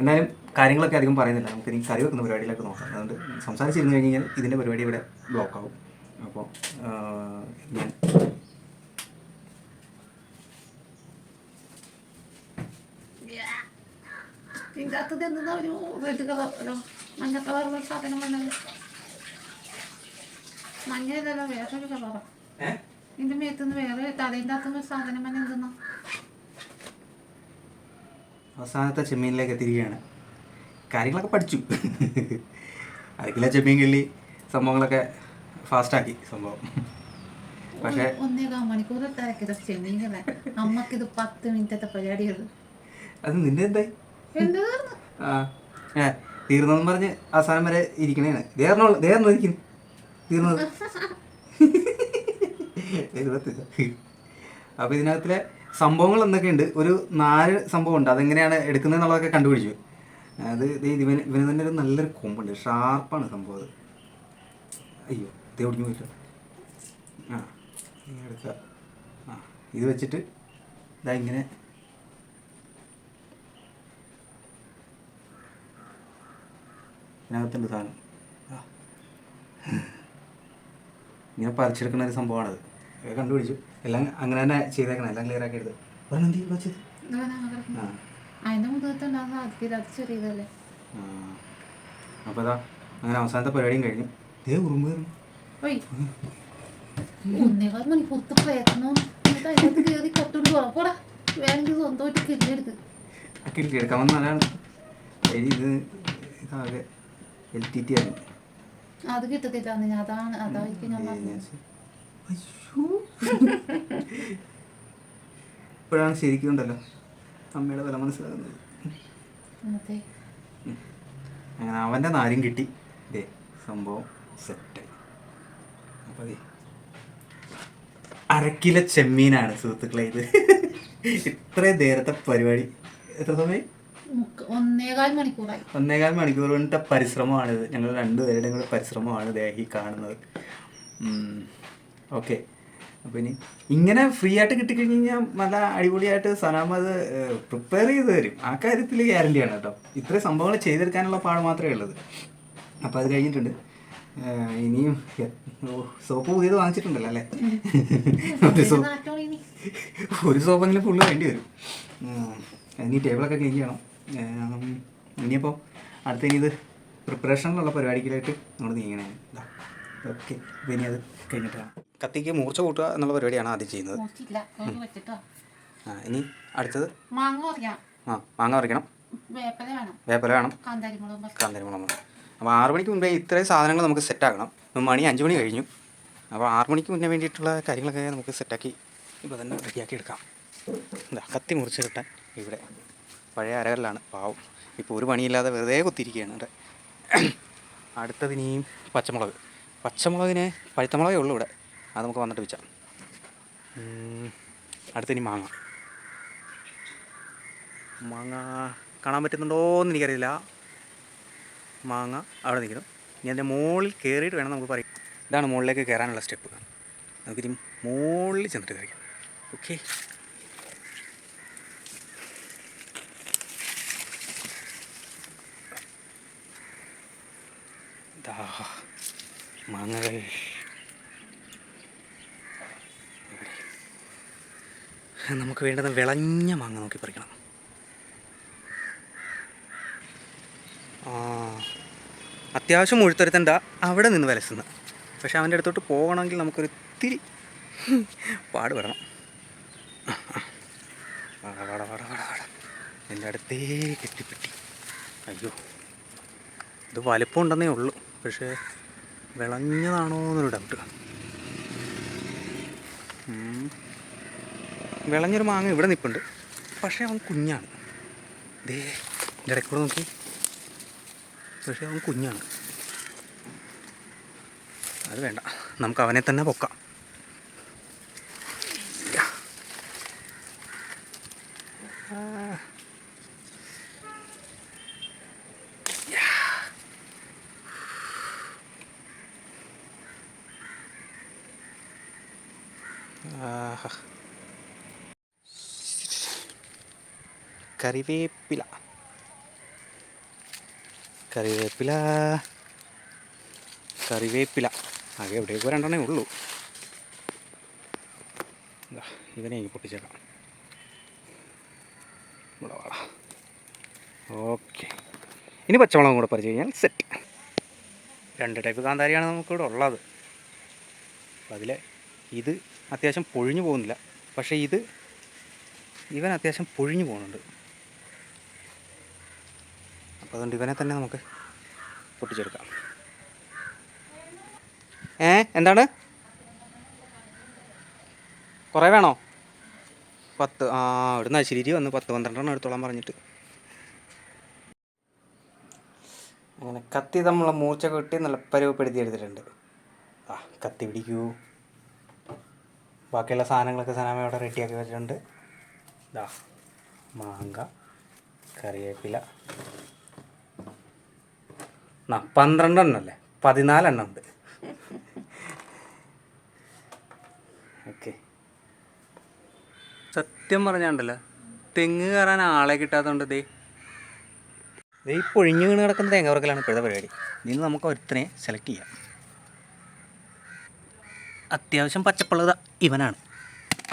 എന്തായാലും കാര്യങ്ങളൊക്കെ അധികം പറയുന്നില്ല. നമുക്ക് ഇനി കറി വെക്കുന്ന പരിപാടിയിലൊക്കെ നോക്കാം. അതുകൊണ്ട് സംസാരിച്ചിരുന്നു കഴിഞ്ഞ് കഴിഞ്ഞാൽ ഇതിൻ്റെ പരിപാടി ഇവിടെ ബ്ലോക്കാവും. അപ്പോൾ ഞാൻ ഇതിൻ്റെ അകത്ത് എന്താ ഒരു റെഡ് കളറോ മഞ്ഞ കളറുള്ള സാധനം വേണമല്ലോ. മഞ്ഞയിലല്ലോ, വേറൊരു കളറോ. ഇതിൻ്റെ മേത്തുനിന്ന് വേറെ തലേൻ്റെ അകത്തുനിന്ന് സാധനം തന്നെ എന്തെന്നോ. അവസാനത്തെ ചെമ്മീനിലേക്ക് എത്തിയിരിക്കുകയാണ്. കാര്യങ്ങളൊക്കെ പഠിച്ചു. അരക്കിലോ ചെമ്മീൻ കിള്ളി സംഭവങ്ങളൊക്കെ ഫാസ്റ്റാക്കി സംഭവം. പക്ഷേ 1.25 മണിക്കൂർ തിരക്കിയത് ചെമ്മീൻ. അമ്മക്കിത് 10 മിനിറ്റത്തെ പരിപാടിയത്. അത് നിന്റെ എന്തായി? എന്ത് തീർന്നെന്ന് പറഞ്ഞ് അവസാനം വരെ ഇരിക്കണേണ്. ഇരിക്കുന്നു തീർന്നത്. അപ്പോൾ ഇതിനകത്തിലെ സംഭവങ്ങൾ എന്തൊക്കെയുണ്ട്, ഒരു 4 സംഭവമുണ്ട്. അതെങ്ങനെയാണ് എടുക്കുന്നത് എന്നുള്ളതൊക്കെ കണ്ടുപിടിച്ചു. അത് ഇവന് തന്നെ ഒരു നല്ലൊരു കൊമ്പുണ്ട്, ഷാർപ്പാണ് സംഭവം അത്. അയ്യോ, ഇത് ഒടിഞ്ഞു പോയിട്ടോ. എടുക്കുക. ഇത് വെച്ചിട്ട് ഇതാ ഇങ്ങനെ ഇതിനകത്തുണ്ട് സാധനം. ഇങ്ങനെ പറിച്ചെടുക്കുന്ന ഒരു സംഭവമാണത്. കണ്ടുപിടിച്ചു. എല്ലാം അങ്ങനെ തന്നെ ചെയ്തേക്കണം. എല്ലാം ക്ലിയർ ആക്കി എടുത്ത് അപ്പോൾ അതാ അങ്ങനെ അവസാനത്തെ പരിപാടിയും കഴിഞ്ഞു. ഇതേ ഉറുമ്പ് കയറും. 1.25 മണിക്കൂർത്ത് പ്രയത്നം കയറി കൊട്ടുകൊണ്ട് ഉറപ്പോടാ. വേണമെങ്കിൽ സ്വന്തമായിട്ട് കില്ലെടുത്ത് കില്ലെടുക്കാൻ വന്നാലാണ്. ഇത് ഇതാകെ LTT ആണ്. അത് കിട്ടത്തില്ല. അതായിരിക്കും ഞാൻ പറഞ്ഞത്. ഇപ്പോഴാണ് ശരിക്കും ഉണ്ടല്ലോ അമ്മയുടെ വില മനസ്സിലാകുന്നത്. അങ്ങനെ അവൻ്റെ നാരും കിട്ടി. ഇതേ സംഭവം സെറ്റ്. അപ്പോൾ അതെ 1/2 കിലോ ചെമ്മീനാണ് സുഹൃത്തുക്കളെ ഇത്. ഇത്രയും നേരത്തെ പരിപാടി എത്ര സമയം? 1.25 മണിക്കൂറായി. 1.25 മണിക്കൂർ കൊണ്ടിട്ട പരിശ്രമമാണിത്. ഞങ്ങൾ രണ്ടുപേരുടെയും കൂടെ പരിശ്രമമാണ് ദേഹി കാണുന്നത്. ഓക്കെ, അപ്പോൾ ഇനി ഇങ്ങനെ ഫ്രീ ആയിട്ട് കിട്ടിക്കഴിഞ്ഞ് കഴിഞ്ഞാൽ നല്ല അടിപൊളിയായിട്ട് സനാമ അത് പ്രിപ്പയർ ചെയ്ത് തരും. ആ കാര്യത്തിൽ ഗ്യാരണ്ടിയാണ് കേട്ടോ. ഇത്രയും സംഭവങ്ങൾ ചെയ്തെടുക്കാനുള്ള പാട് മാത്രമേ ഉള്ളത്. അപ്പോൾ അത് കഴിഞ്ഞിട്ടുണ്ട്. ഇനിയും സോപ്പ് പുതിയത് വാങ്ങിച്ചിട്ടുണ്ടല്ലോ അല്ലേ? ഒരു സോപ്പെങ്കിലും ഫുള്ള് വേണ്ടി വരും. ഇനി ടേബിളൊക്കെ ക്ലീൻ ചെയ്യണം. ഇനിയിപ്പോൾ അടുത്ത ഇനി ഇത് പ്രിപ്പറേഷനിലുള്ള പരിപാടിക്കായിട്ട് നമ്മൾ നീങ്ങണേ. ഓക്കെ, അപ്പോൾ ഇനി അത് കഴിഞ്ഞിട്ടാണ് കത്തിക്ക് മൂർച്ച കൂട്ടുക എന്നുള്ള പരിപാടിയാണ് ആദ്യം ചെയ്യുന്നത്. ഇനി അടുത്തത് മാങ്ങ പറിക്കണം, വേപ്പില വേണം, കാന്താരിമുളക്. അപ്പോൾ 6 മണിക്ക് മുമ്പേ ഇത്രയും സാധനങ്ങൾ നമുക്ക് സെറ്റാക്കണം. ഇപ്പം മണി 5 മണി കഴിഞ്ഞു. അപ്പോൾ 6 മണിക്ക് മുന്നേ വേണ്ടിയിട്ടുള്ള കാര്യങ്ങളൊക്കെ നമുക്ക് സെറ്റാക്കി ഇപ്പോൾ തന്നെ റെഡിയാക്കി എടുക്കാം. എന്താ കത്തി മുറിച്ച് കിട്ടാൻ ഇവിടെ പഴയ അരകല്ലാണ് പാവം. ഇപ്പോൾ ഒരു പണിയില്ലാതെ വെറുതെ കുത്തിയിരിക്കുകയാണ് ഇവിടെ. അടുത്തതിനെയും പച്ചമുളകിന് പഴുത്തമുളകേ ഉള്ളൂ ഇവിടെ. അത് നമുക്ക് വന്നിട്ട് വെച്ചാൽ. അടുത്തിനി മാങ്ങ കാണാൻ പറ്റുന്നുണ്ടോ എന്ന് എനിക്കറിയില്ല. മാങ്ങ അവിടെ നിൽക്കണം. ഇനി അതിൻ്റെ മുകളിൽ കയറിയിട്ട് വേണം നമുക്ക് പറയാം. ഇതാണ് മുകളിലേക്ക് കയറാനുള്ള സ്റ്റെപ്പ്. നമുക്കിനി മുകളിൽ ചെന്നിട്ട് കയറിക്കാം. ഓക്കെ, മാങ്ങകൾ നമുക്ക് വേണ്ടത് വിളഞ്ഞ മാങ്ങ നോക്കി പറിക്കണം. അത്യാവശ്യം മുഴുത്തൊരുത്തണ്ട അവിടെ നിന്ന് വലസുന്നത്. പക്ഷെ അവൻ്റെ അടുത്തോട്ട് പോകണമെങ്കിൽ നമുക്കൊരു ഇത്തിരി പാടുപെടണം. എൻ്റെ അടുത്തേ കെട്ടിപ്പെട്ടി. അയ്യോ, ഇത് വലിപ്പം ഉണ്ടെന്നേ ഉള്ളൂ. പക്ഷേ വിളഞ്ഞതാണോ എന്നൊരു ഡൗട്ട്. വിളഞ്ഞൊരു മാങ്ങ ഇവിടെ നിൽപ്പുണ്ട്. പക്ഷേ അവൻ കുഞ്ഞാണ്. ദേ എൻ്റെ ഇടയ്ക്കൂടെ നോക്കി. പക്ഷേ അവൻ കുഞ്ഞാണ്. അത് വേണ്ട, നമുക്ക് അവനെ തന്നെ പൊക്കാം. കറിവേപ്പില ആകെ എവിടെയൊക്കെ 2 ഉള്ളൂ. ഇവനെ പൊട്ടിച്ചേക്കാം. ഓക്കെ, ഇനി പച്ചമുളകും കൂടെ പറിച്ച് കഴിഞ്ഞാൽ സെറ്റ്. 2 ടൈപ്പ് കാന്താരിയാണ് നമുക്കിവിടെ ഉള്ളത്. അപ്പോൾ അതിൽ ഇത് അത്യാവശ്യം പൊഴിഞ്ഞു പോകുന്നില്ല. പക്ഷേ ഇവൻ അത്യാവശ്യം പൊഴിഞ്ഞു പോകുന്നുണ്ട്. അപ്പോൾ അതുകൊണ്ട് ഇവനെ തന്നെ നമുക്ക് പൊട്ടിച്ചെടുക്കാം. എന്താണ് കുറേ വേണോ? 10 ഇവിടുന്ന് അശ്ശേരി വന്ന് 10-12 എടുത്തോളാൻ പറഞ്ഞിട്ട്. അങ്ങനെ കത്തി നമ്മളെ മൂർച്ച കെട്ടി നല്ല പരുവപ്പെടുത്തി എടുത്തിട്ടുണ്ട്. കത്തി പിടിക്കൂ. ബാക്കിയുള്ള സാധനങ്ങളൊക്കെ സനാമയോടെ റെഡിയാക്കി വെച്ചിട്ടുണ്ട്. മാങ്ങ, കറിവേപ്പില. 12 എണ്ണം അല്ലേ? 14 എണ്ണം ഉണ്ട്. ഓക്കെ, സത്യം പറഞ്ഞാണ്ടല്ലോ തെങ്ങ് കയറാൻ ആളെ കിട്ടാത്തതുകൊണ്ട് ദേ ഈ പൊഴിഞ്ഞു വീണ് കിടക്കുന്ന തേങ്ങ പറിക്കലാണ് ഇപ്പോഴത്തെ പരിപാടി. ഇതിന് നമുക്ക് ഒരുത്തനെ സെലക്ട് ചെയ്യാം. അത്യാവശ്യം പച്ചപ്പുള്ളത് ഇവനാണ്.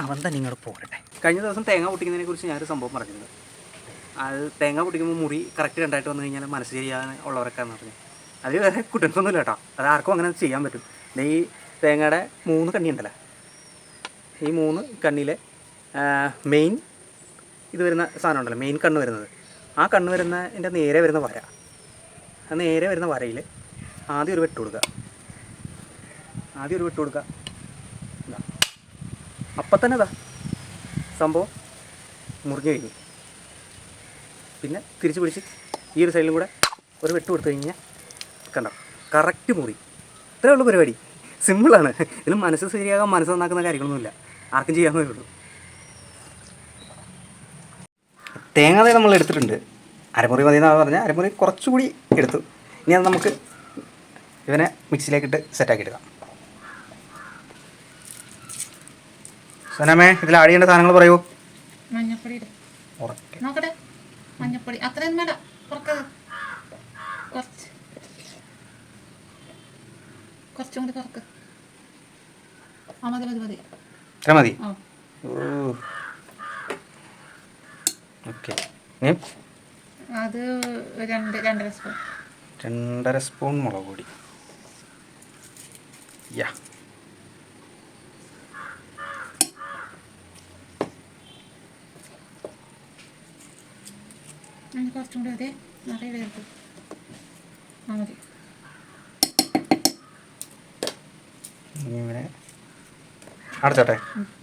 അവൻ തന്നെ ഇങ്ങോട്ട് പോരട്ടെ. കഴിഞ്ഞ ദിവസം തേങ്ങ പൊട്ടിക്കുന്നതിനെ കുറിച്ച് ഞാനൊരു സംഭവം പറഞ്ഞിട്ടുണ്ട്. അത് തേങ്ങ പൊട്ടിക്കുമ്പോൾ മുറി കറക്റ്റ് 2 വന്നു കഴിഞ്ഞാൽ മനസ്സ് ചെയ്യാൻ ഉള്ളവരൊക്കെയെന്ന് പറഞ്ഞു. അത് വേറെ കുറ്റമൊന്നുമില്ല കേട്ടോ. അത് ആർക്കും അങ്ങനെ ചെയ്യാൻ പറ്റും. ഈ തേങ്ങയുടെ 3 കണ്ണി ഉണ്ടല്ലോ, ഈ 3 കണ്ണിയിലെ മെയിൻ ഇത് വരുന്ന സാധനം ഉണ്ടല്ലോ, മെയിൻ കണ്ണ് വരുന്നത്, ആ കണ്ണ് വരുന്നതിൻ്റെ നേരെ വരുന്ന വര, ആ നേരെ വരുന്ന വരയിൽ ആദ്യം ഒരു വെട്ട് കൊടുക്കുക. അപ്പം തന്നെ സംഭവം മുറിഞ്ഞു കഴിഞ്ഞു. പിന്നെ തിരിച്ച് പിടിച്ച് ഈ ഒരു സൈഡിലും കൂടെ ഒരു വെട്ട് കൊടുത്തു കഴിഞ്ഞാൽ കണ്ടോ കറക്റ്റ് മുറി. ഇത്രയേ ഉള്ളൂ പരിപാടി. സിമ്പിളാണ്. ഇതിൽ മനസ്സ് ശരിയാകാൻ മനസ്സ് നന്നാക്കുന്ന കാര്യങ്ങളൊന്നുമില്ല. ആർക്കും ചെയ്യാവുന്നതേ ഉള്ളൂ. തേങ്ങ നമ്മൾ എടുത്തിട്ടുണ്ട്. അരമുറി മതി എന്നാണ് പറഞ്ഞാൽ അരമുറി കുറച്ചുകൂടി എടുത്തു. ഇനി അത് നമുക്ക് ഇവനെ മിക്സിയിലേക്കിട്ട് സെറ്റാക്കി എടുക്കാം. സനമേ ഇതിൽ ആഡ് ചെയ്യേണ്ട സാധനങ്ങൾ പറയൂ. മഞ്ഞപ്പൊടി ഇടും. നോക്കട്ടെ, മഞ്ഞപ്പൊടി അത്രയൊന്നും വേണ്ട, കുറച്ചും കൂടി കുറക്ക്. മതി. ഇത്ര മതി. ഓക്കെ. അത് 2.5 സ്പൂൺ. 2.5 സ്പൂൺ മുളക് പൊടി. യാ, കുറച്ചും കൂടി അതെ നിറയെ വേർക്കും. മതി. ഇങ്ങനെ അടച്ചോട്ടെ.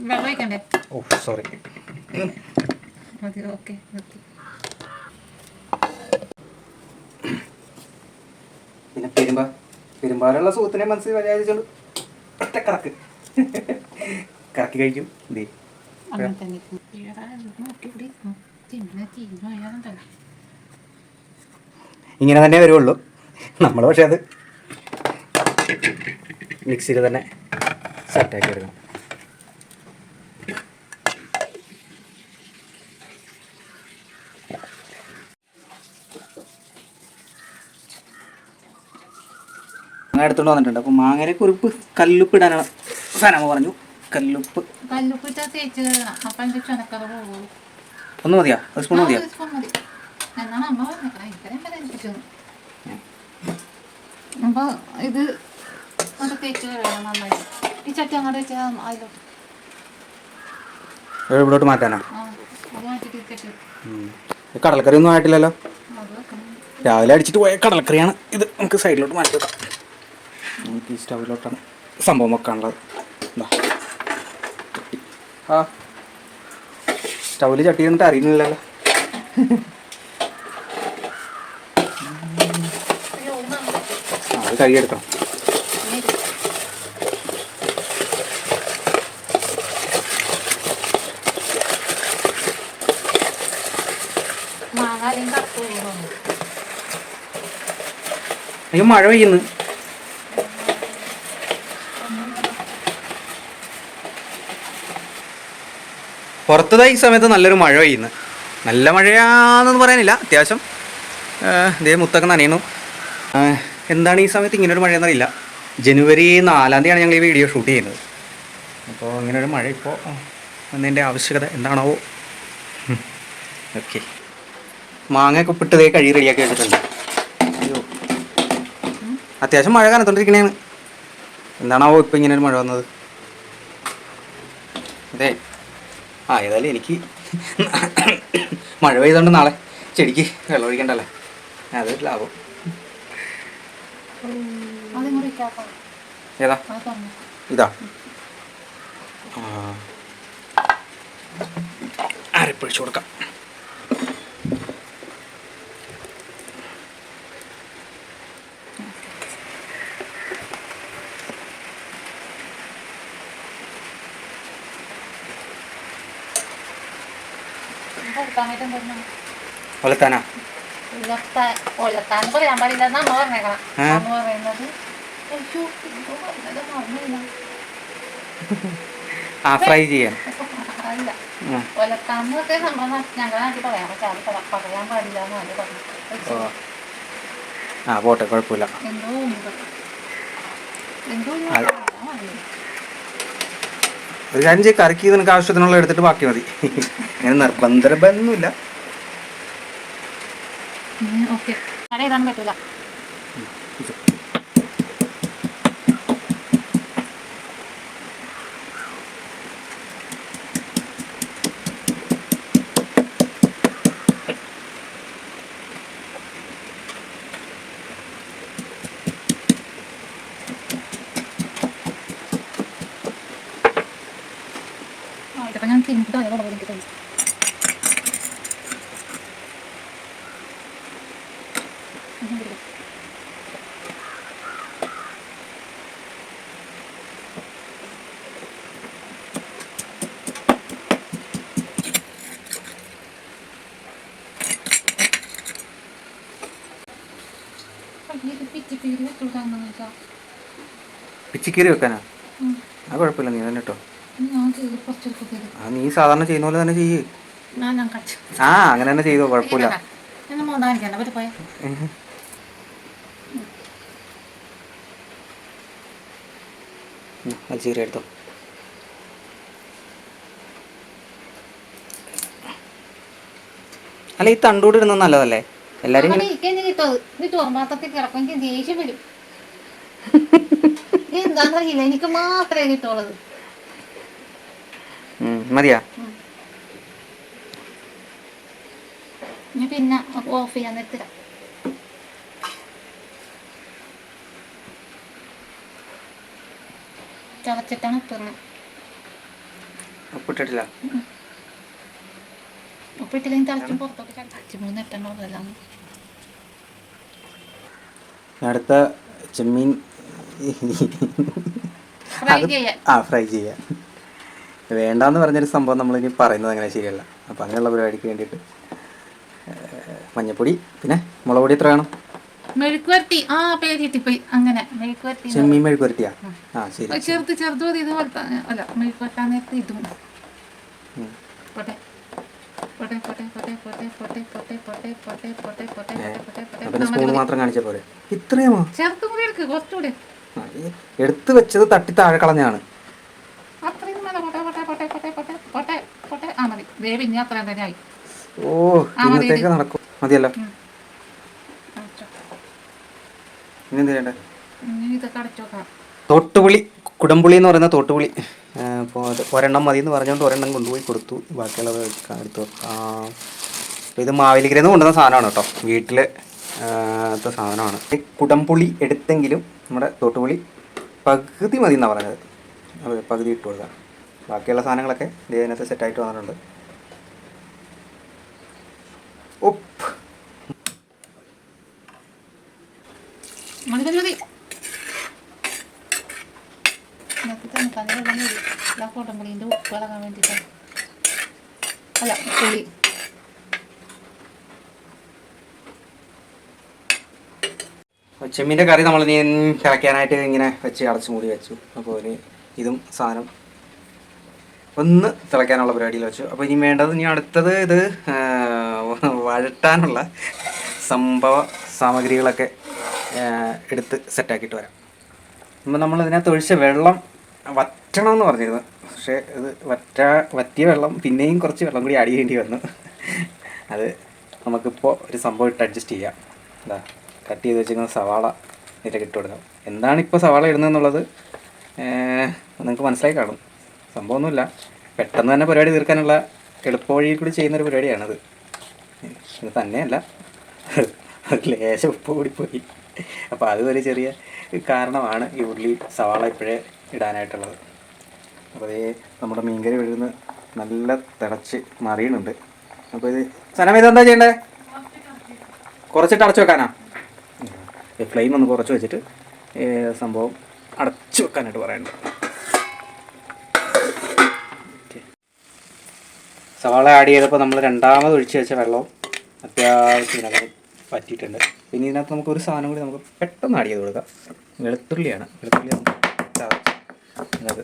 വെള്ളം ഒഴിക്കണ്ടേ? ഓ സോറി. മതി. ഓക്കെ. പിന്നെ പെരുമ്പാലുള്ള സുഹൃത്തിനെ മനസ്സിൽ വിചാരിച്ചോണ്ട് ഒറ്റ കറക്ക് കറക്കി കഴിക്കും. അങ്ങനെ തന്നെ ഇങ്ങനെ തന്നെ വരുള്ളൂ നമ്മൾ. പക്ഷെ അത് മിക്സിയിൽ തന്നെ സെറ്റാക്കി എടുക്കണം. മാങ്ങ എടുത്തോണ്ട് വന്നിട്ടുണ്ട്. അപ്പോൾ മാങ്ങയുടെ കുറിപ്പ് കല്ലുപ്പ് ഇടാനാണ് സനമ പറഞ്ഞു. കല്ലുപ്പ് ഇട്ടാൽ തേച്ച് അപ്പം അതിൻ്റെ ചുനക്കറ പോകുള്ളൂ. ഒന്ന് മതിയാ? 1 സ്പൂൺ മതിയാ? മതി എന്നാണ് അമ്മ പറഞ്ഞേക്കണം. എനിക്കറിയാൻ അപ്പോൾ ഇത് അത് തേച്ച് കഴിയണം നന്നായിട്ട്. ഈ ചട്ടി അങ്ങോട്ട് വെച്ചാൽ അതിലോട്ട് ഇവിടോട്ട് മാറ്റാനാ? അത് മാറ്റിയിട്ട് ചട്ടി. കടലക്കറി ഒന്നും ആയിട്ടില്ലല്ലോ. അത് വെക്കണം. രാവിലെ അടിച്ചിട്ട് പോയ കടലക്കറിയാണ് ഇത്. നമുക്ക് സൈഡിലോട്ട് മാറ്റി വെക്കാം. നമുക്ക് ഈ സ്റ്റൗവിലോട്ടാണ് സംഭവം വെക്കാനുള്ളത്. എന്താ ആ സ്റ്റൗവിൽ ചട്ടി എന്നിട്ട് അറിയുന്നില്ലല്ലോ. അത് കഴുകിയെടുക്കണം. അയ്യോ മഴ പെയ്യുന്നു. പുറത്തതാ ഈ സമയത്ത് നല്ലൊരു മഴ പെയ്യുന്നു. നല്ല മഴയാണെന്ന് പറയാനില്ല, അത്യാവശ്യം ഇതേ മുത്തൊക്കെ നനയണു. എന്താണ് ഈ സമയത്ത് ഇങ്ങനൊരു മഴയെന്നറിയില്ല. ജനുവരി 4-ാം തീയതിയാണ് ഞങ്ങൾ ഈ വീഡിയോ ഷൂട്ട് ചെയ്യുന്നത്. അപ്പോൾ ഇങ്ങനൊരു മഴ ഇപ്പോൾ വന്നതിൻ്റെ ആവശ്യകത എന്താണാവോ. ഓക്കെ, മാങ്ങയൊക്കെ ഉപ്പിട്ട് ഇതേ കഴി റെഡിയാക്കി വെച്ചിട്ടുണ്ട്. അയ്യോ, അത്യാവശ്യം മഴ കനത്തോണ്ടിരിക്കണേന്ന്. എന്താണാവോ ഇപ്പം ഇങ്ങനൊരു മഴ വന്നത്. അതെ ഏതായാലും എനിക്ക് മഴ പെയ്തുകൊണ്ട് നാളെ ചെടിക്ക് വെള്ളം ഒഴിക്കണ്ടല്ലേ, അതൊരു ലാഭം. ഏതാ ഇതാ? അരപ്പൊഴിച്ചു കൊടുക്കാം. ഒലത്താനാ? ഒലത്താൻ പറയാൻ പാടില്ല നമ്മ പറഞ്ഞേക്കണം. അമ്മ പറയുന്നത് ഫ്രൈ ചെയ്യാൻ അല്ല, ഒലത്താന്നൊക്കെ നമ്മൾ ഞങ്ങളുടെ നാട്ടിൽ പറയാം. പക്ഷെ അത് പറയാൻ പാടില്ല എന്ന് പറഞ്ഞു. പോട്ടെ, കുഴപ്പമില്ല. ഒരു കാര്യം ചെയ്യും, കറിക്ക് നിനക്ക് ആവശ്യത്തിനുള്ള എടുത്തിട്ട് ബാക്കി മതി. അങ്ങനെ നിർബന്ധമൊന്നുമില്ല. ഓക്കെ, മഴ ഇടാൻ പറ്റൂല. ഇതൊക്കെ ഞാൻ തിന്നിട്ട് എനിക്ക് തോന്നി. പിച്ചിക്കീറി വെക്കാനാ? അത് കുഴപ്പമില്ല, നീ തന്നെ കേട്ടോ. ഞാൻ ചെയ്ത് കുറച്ചെടുക്കും ആ നീ സാധാരണ ചെയ്യുന്ന പോലെ തന്നെ ചെയ്യ്. ഞാൻ കഴിച്ചു ആ അങ്ങനെ തന്നെ ചെയ്തോ, കുഴപ്പമില്ല. എന്നെ മൂന്നാനിക്കണ്ട ഒരു പോയ അത് ചീര എടുത്തോ. അല്ല ഈ തണ്ടൂട് ഇടുന്നത് നല്ലതല്ലേ? എല്ലാരും ചോർമാത്തത്തിൽ കിടക്കും, എനിക്ക് ദേഷ്യം വരും. എന്താന്നറിയില്ല, എനിക്ക് മാത്രമേ കിട്ടുള്ളത്. മതിയാ? പിന്നെ ഓഫ് ചെയ്യാൻ നിർത്തില്ല. ചതച്ചിട്ടാണ് ഉപ്പിടണം. ഉപ്പിട്ടിട്ടില്ല. ഉപ്പിട്ടില്ലെങ്കിൽ തിളച്ചും പുറത്തോട്ട് ചതച്ച് 3 എട്ടെണ്ണോളെല്ലാം. അടുത്ത ചെമ്മീൻ ഫ്രൈ ചെയ്യാം. വേണ്ടാന്ന് പറഞ്ഞൊരു സംഭവം നമ്മളിനി പറയുന്നത് അങ്ങനെ ശരിയല്ല. അപ്പം അങ്ങനെയുള്ള പരിപാടിക്ക് വേണ്ടിയിട്ട് മഞ്ഞപ്പൊടി, പിന്നെ മുളക് പൊടി എത്ര വേണം? മെഴുക്കുവരട്ടി. ആ പേരിട്ടിപ്പോയി. അങ്ങനെ മെഴുക്കുവരട്ടി. ചെമ്മീൻ മെഴുക്കുവരട്ടിയാ? ആ ശരി. ചെറുത് ഇത് പോലത്തെ അല്ല, മെഴുക്കുവരട്ടാൻ നേരത്തെ ഇതും പോട്ടെ പോട്ടെ പോട്ടെ പോട്ടെ പോട്ടെ പോട്ടെ പോട്ടെ പോട്ടെ പോട്ടെ പോട്ടെ പോട്ടെ പോട്ടെ സ്പൂൺ മാത്രം കാണിച്ച പോലെ. ഇത്രയുമോ? ചേർത്തും കൂടി എടുക്ക്, കുറച്ചുകൂടി. എടുത്ത് വെച്ചത് തട്ടി താഴെ കളഞ്ഞാണ്. അത്രയും പോട്ടെ പോട്ടെ പോട്ടെ പോട്ടെ പോട്ടെ പോട്ടെ. ആ മതി. വേവ് ഇനി അത്രയും തന്നെ ആയി. ഓ ഇന്നത്തേക്ക് നടക്കും. മതിയല്ലോ. ഇനി എന്ത് ചെയ്യണ്ടേ? ഇതൊക്കെ അടച്ചോക്കാം. തോട്ടുപുളി, കുടംപുളി എന്ന് പറയുന്ന തോട്ടുപുളി. അപ്പോൾ അത് ഒരെണ്ണം മതി എന്ന് പറഞ്ഞുകൊണ്ട് ഒരെണ്ണം കൊണ്ടുപോയി കൊടുത്തു. ബാക്കിയുള്ളത് എടുത്ത് വെക്കാം. അപ്പോൾ ഇത് മാവേലിക്കരയിൽ നിന്ന് കൊണ്ടുവന്ന സാധനമാണ് കേട്ടോ, വീട്ടിൽ സാധനമാണ്. ഈ കുടംപുളി എടുത്തെങ്കിലും നമ്മുടെ തോട്ടുപുളി പകുതി മതി എന്നാണ് പറഞ്ഞത്. അത് പകുതി ഇട്ട് കൊടുക്കാം. ബാക്കിയുള്ള സാധനങ്ങളൊക്കെ ഇതിനകത്ത് സെറ്റായിട്ട് വന്നിട്ടുണ്ട്. ഉപ്പ് മതി മതി. കോട്ടമ്പുളിൻ്റെ ഉപ്പ് ഇളകാൻ വേണ്ടിയിട്ടാണ്. അല്ല പുളി. ചെമ്മീൻ്റെ കറി നമ്മൾ ഇനി തിളയ്ക്കാനായിട്ട് ഇങ്ങനെ വെച്ച് അടച്ച് മൂടി വെച്ചു. അപ്പോൾ ഇതും സാധനം ഒന്ന് തിളയ്ക്കാനുള്ള പരിപാടിയിൽ വെച്ചു. അപ്പോൾ ഇനി വേണ്ടത്, ഇനി അടുത്തത് ഇത് വഴട്ടാനുള്ള സംഭവ സാമഗ്രികളൊക്കെ എടുത്ത് സെറ്റാക്കിയിട്ട് വരാം. അപ്പോൾ നമ്മൾ ഇതിനകത്ത് ഒഴിച്ച വെള്ളം വറ്റണം എന്ന് പറഞ്ഞിരുന്നു. പക്ഷേ ഇത് വറ്റിയ വെള്ളം പിന്നെയും കുറച്ച് വെള്ളം കൂടി ആഡ് ചെയ്യേണ്ടി വന്നു. അത് നമുക്കിപ്പോൾ ഒരു സംഭവം ഇട്ട് അഡ്ജസ്റ്റ് ചെയ്യാം. എന്താ, കട്ട് ചെയ്ത് വെച്ചിരിക്കുന്ന സവാള ഇതിലേക്ക് ഇട്ട് കൊടുക്കാം. എന്താണ് ഇപ്പോൾ സവാള ഇടുന്നതെന്നുള്ളത് നിങ്ങൾക്ക് മനസ്സിലായി കാണും. സംഭവമൊന്നുമില്ല, പെട്ടെന്ന് തന്നെ പരിപാടി തീർക്കാനുള്ള എളുപ്പവഴിയിൽ കൂടി ചെയ്യുന്നൊരു പരിപാടിയാണത്. ഇത് തന്നെയല്ല, ലേശം ഉപ്പ് കൂടിപ്പോയി. അപ്പോൾ അത് ഒരു ചെറിയ കാരണമാണ് ഈ ഉള്ളി സവാള ഇപ്പോഴേ ഇടാനായിട്ടുള്ളത്. അപ്പോൾ ഇത് നമ്മുടെ മീൻകറി വിഴുന്ന് നല്ല തിളച്ച് മറിയുന്നുണ്ട്. അപ്പോൾ ഇത് സനമ ഇതെന്താ ചെയ്യണ്ടേ? കുറച്ചിട്ട് അടച്ചു വെക്കാനാ? ഫ്ലെയിം ഒന്ന് കുറച്ച് വെച്ചിട്ട് സംഭവം അടച്ചു വെക്കാനായിട്ട് പറയുന്നുണ്ട്. സവാള ആഡ് ചെയ്തപ്പോൾ നമ്മൾ രണ്ടാമത് ഒഴിച്ച് വെച്ച വെള്ളവും അത്യാവശ്യം ഇതിനകത്ത് പറ്റിയിട്ടുണ്ട്. പിന്നെ ഇതിനകത്ത് നമുക്ക് ഒരു സാധനം കൂടി നമുക്ക് പെട്ടെന്ന് ആഡ് ചെയ്ത് കൊടുക്കാം. വെളുത്തുള്ളിയാണ്. വെളുത്തുള്ളി നമുക്ക് ഇതിനകത്ത്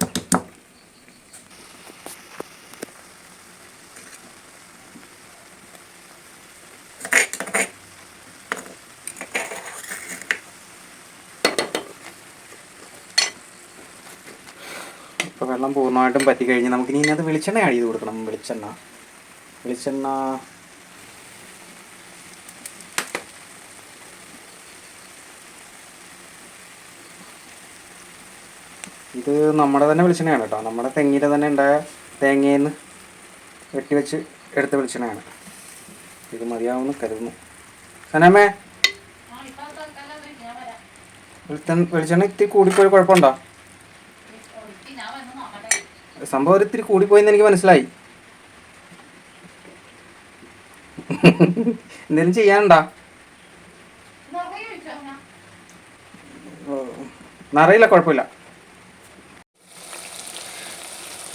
ഇപ്പോൾ വെള്ളം പൂർണ്ണമായിട്ടും പറ്റിക്കഴിഞ്ഞ് നമുക്കിനി ഇതിനകത്ത് വെളിച്ചെണ്ണ ആഡ് ചെയ്ത് കൊടുക്കണം. വെളിച്ചെണ്ണ ഇത് നമ്മുടെ തന്നെ വെളിച്ചെണ്ണയാണ് കേട്ടോ. നമ്മുടെ തെങ്ങിൽ തന്നെ ഉണ്ടായ തേങ്ങയിൽ നിന്ന് വെട്ടി വെച്ച് എടുത്ത വെളിച്ചെണ്ണയാണ്. ഇത് മതിയാവുമെന്ന് കരുതുന്നു. സനമേ, വെളിച്ചെണ്ണ ഇത്തിരി കൂടിപ്പോയി കുഴപ്പമുണ്ടോ? സംഭവം ഒരു ഇത്തിരി കൂടിപ്പോയെന്ന് എനിക്ക് മനസ്സിലായി. എന്തെങ്കിലും ചെയ്യാനുണ്ടോ? നിറയില്ല, കുഴപ്പമില്ല.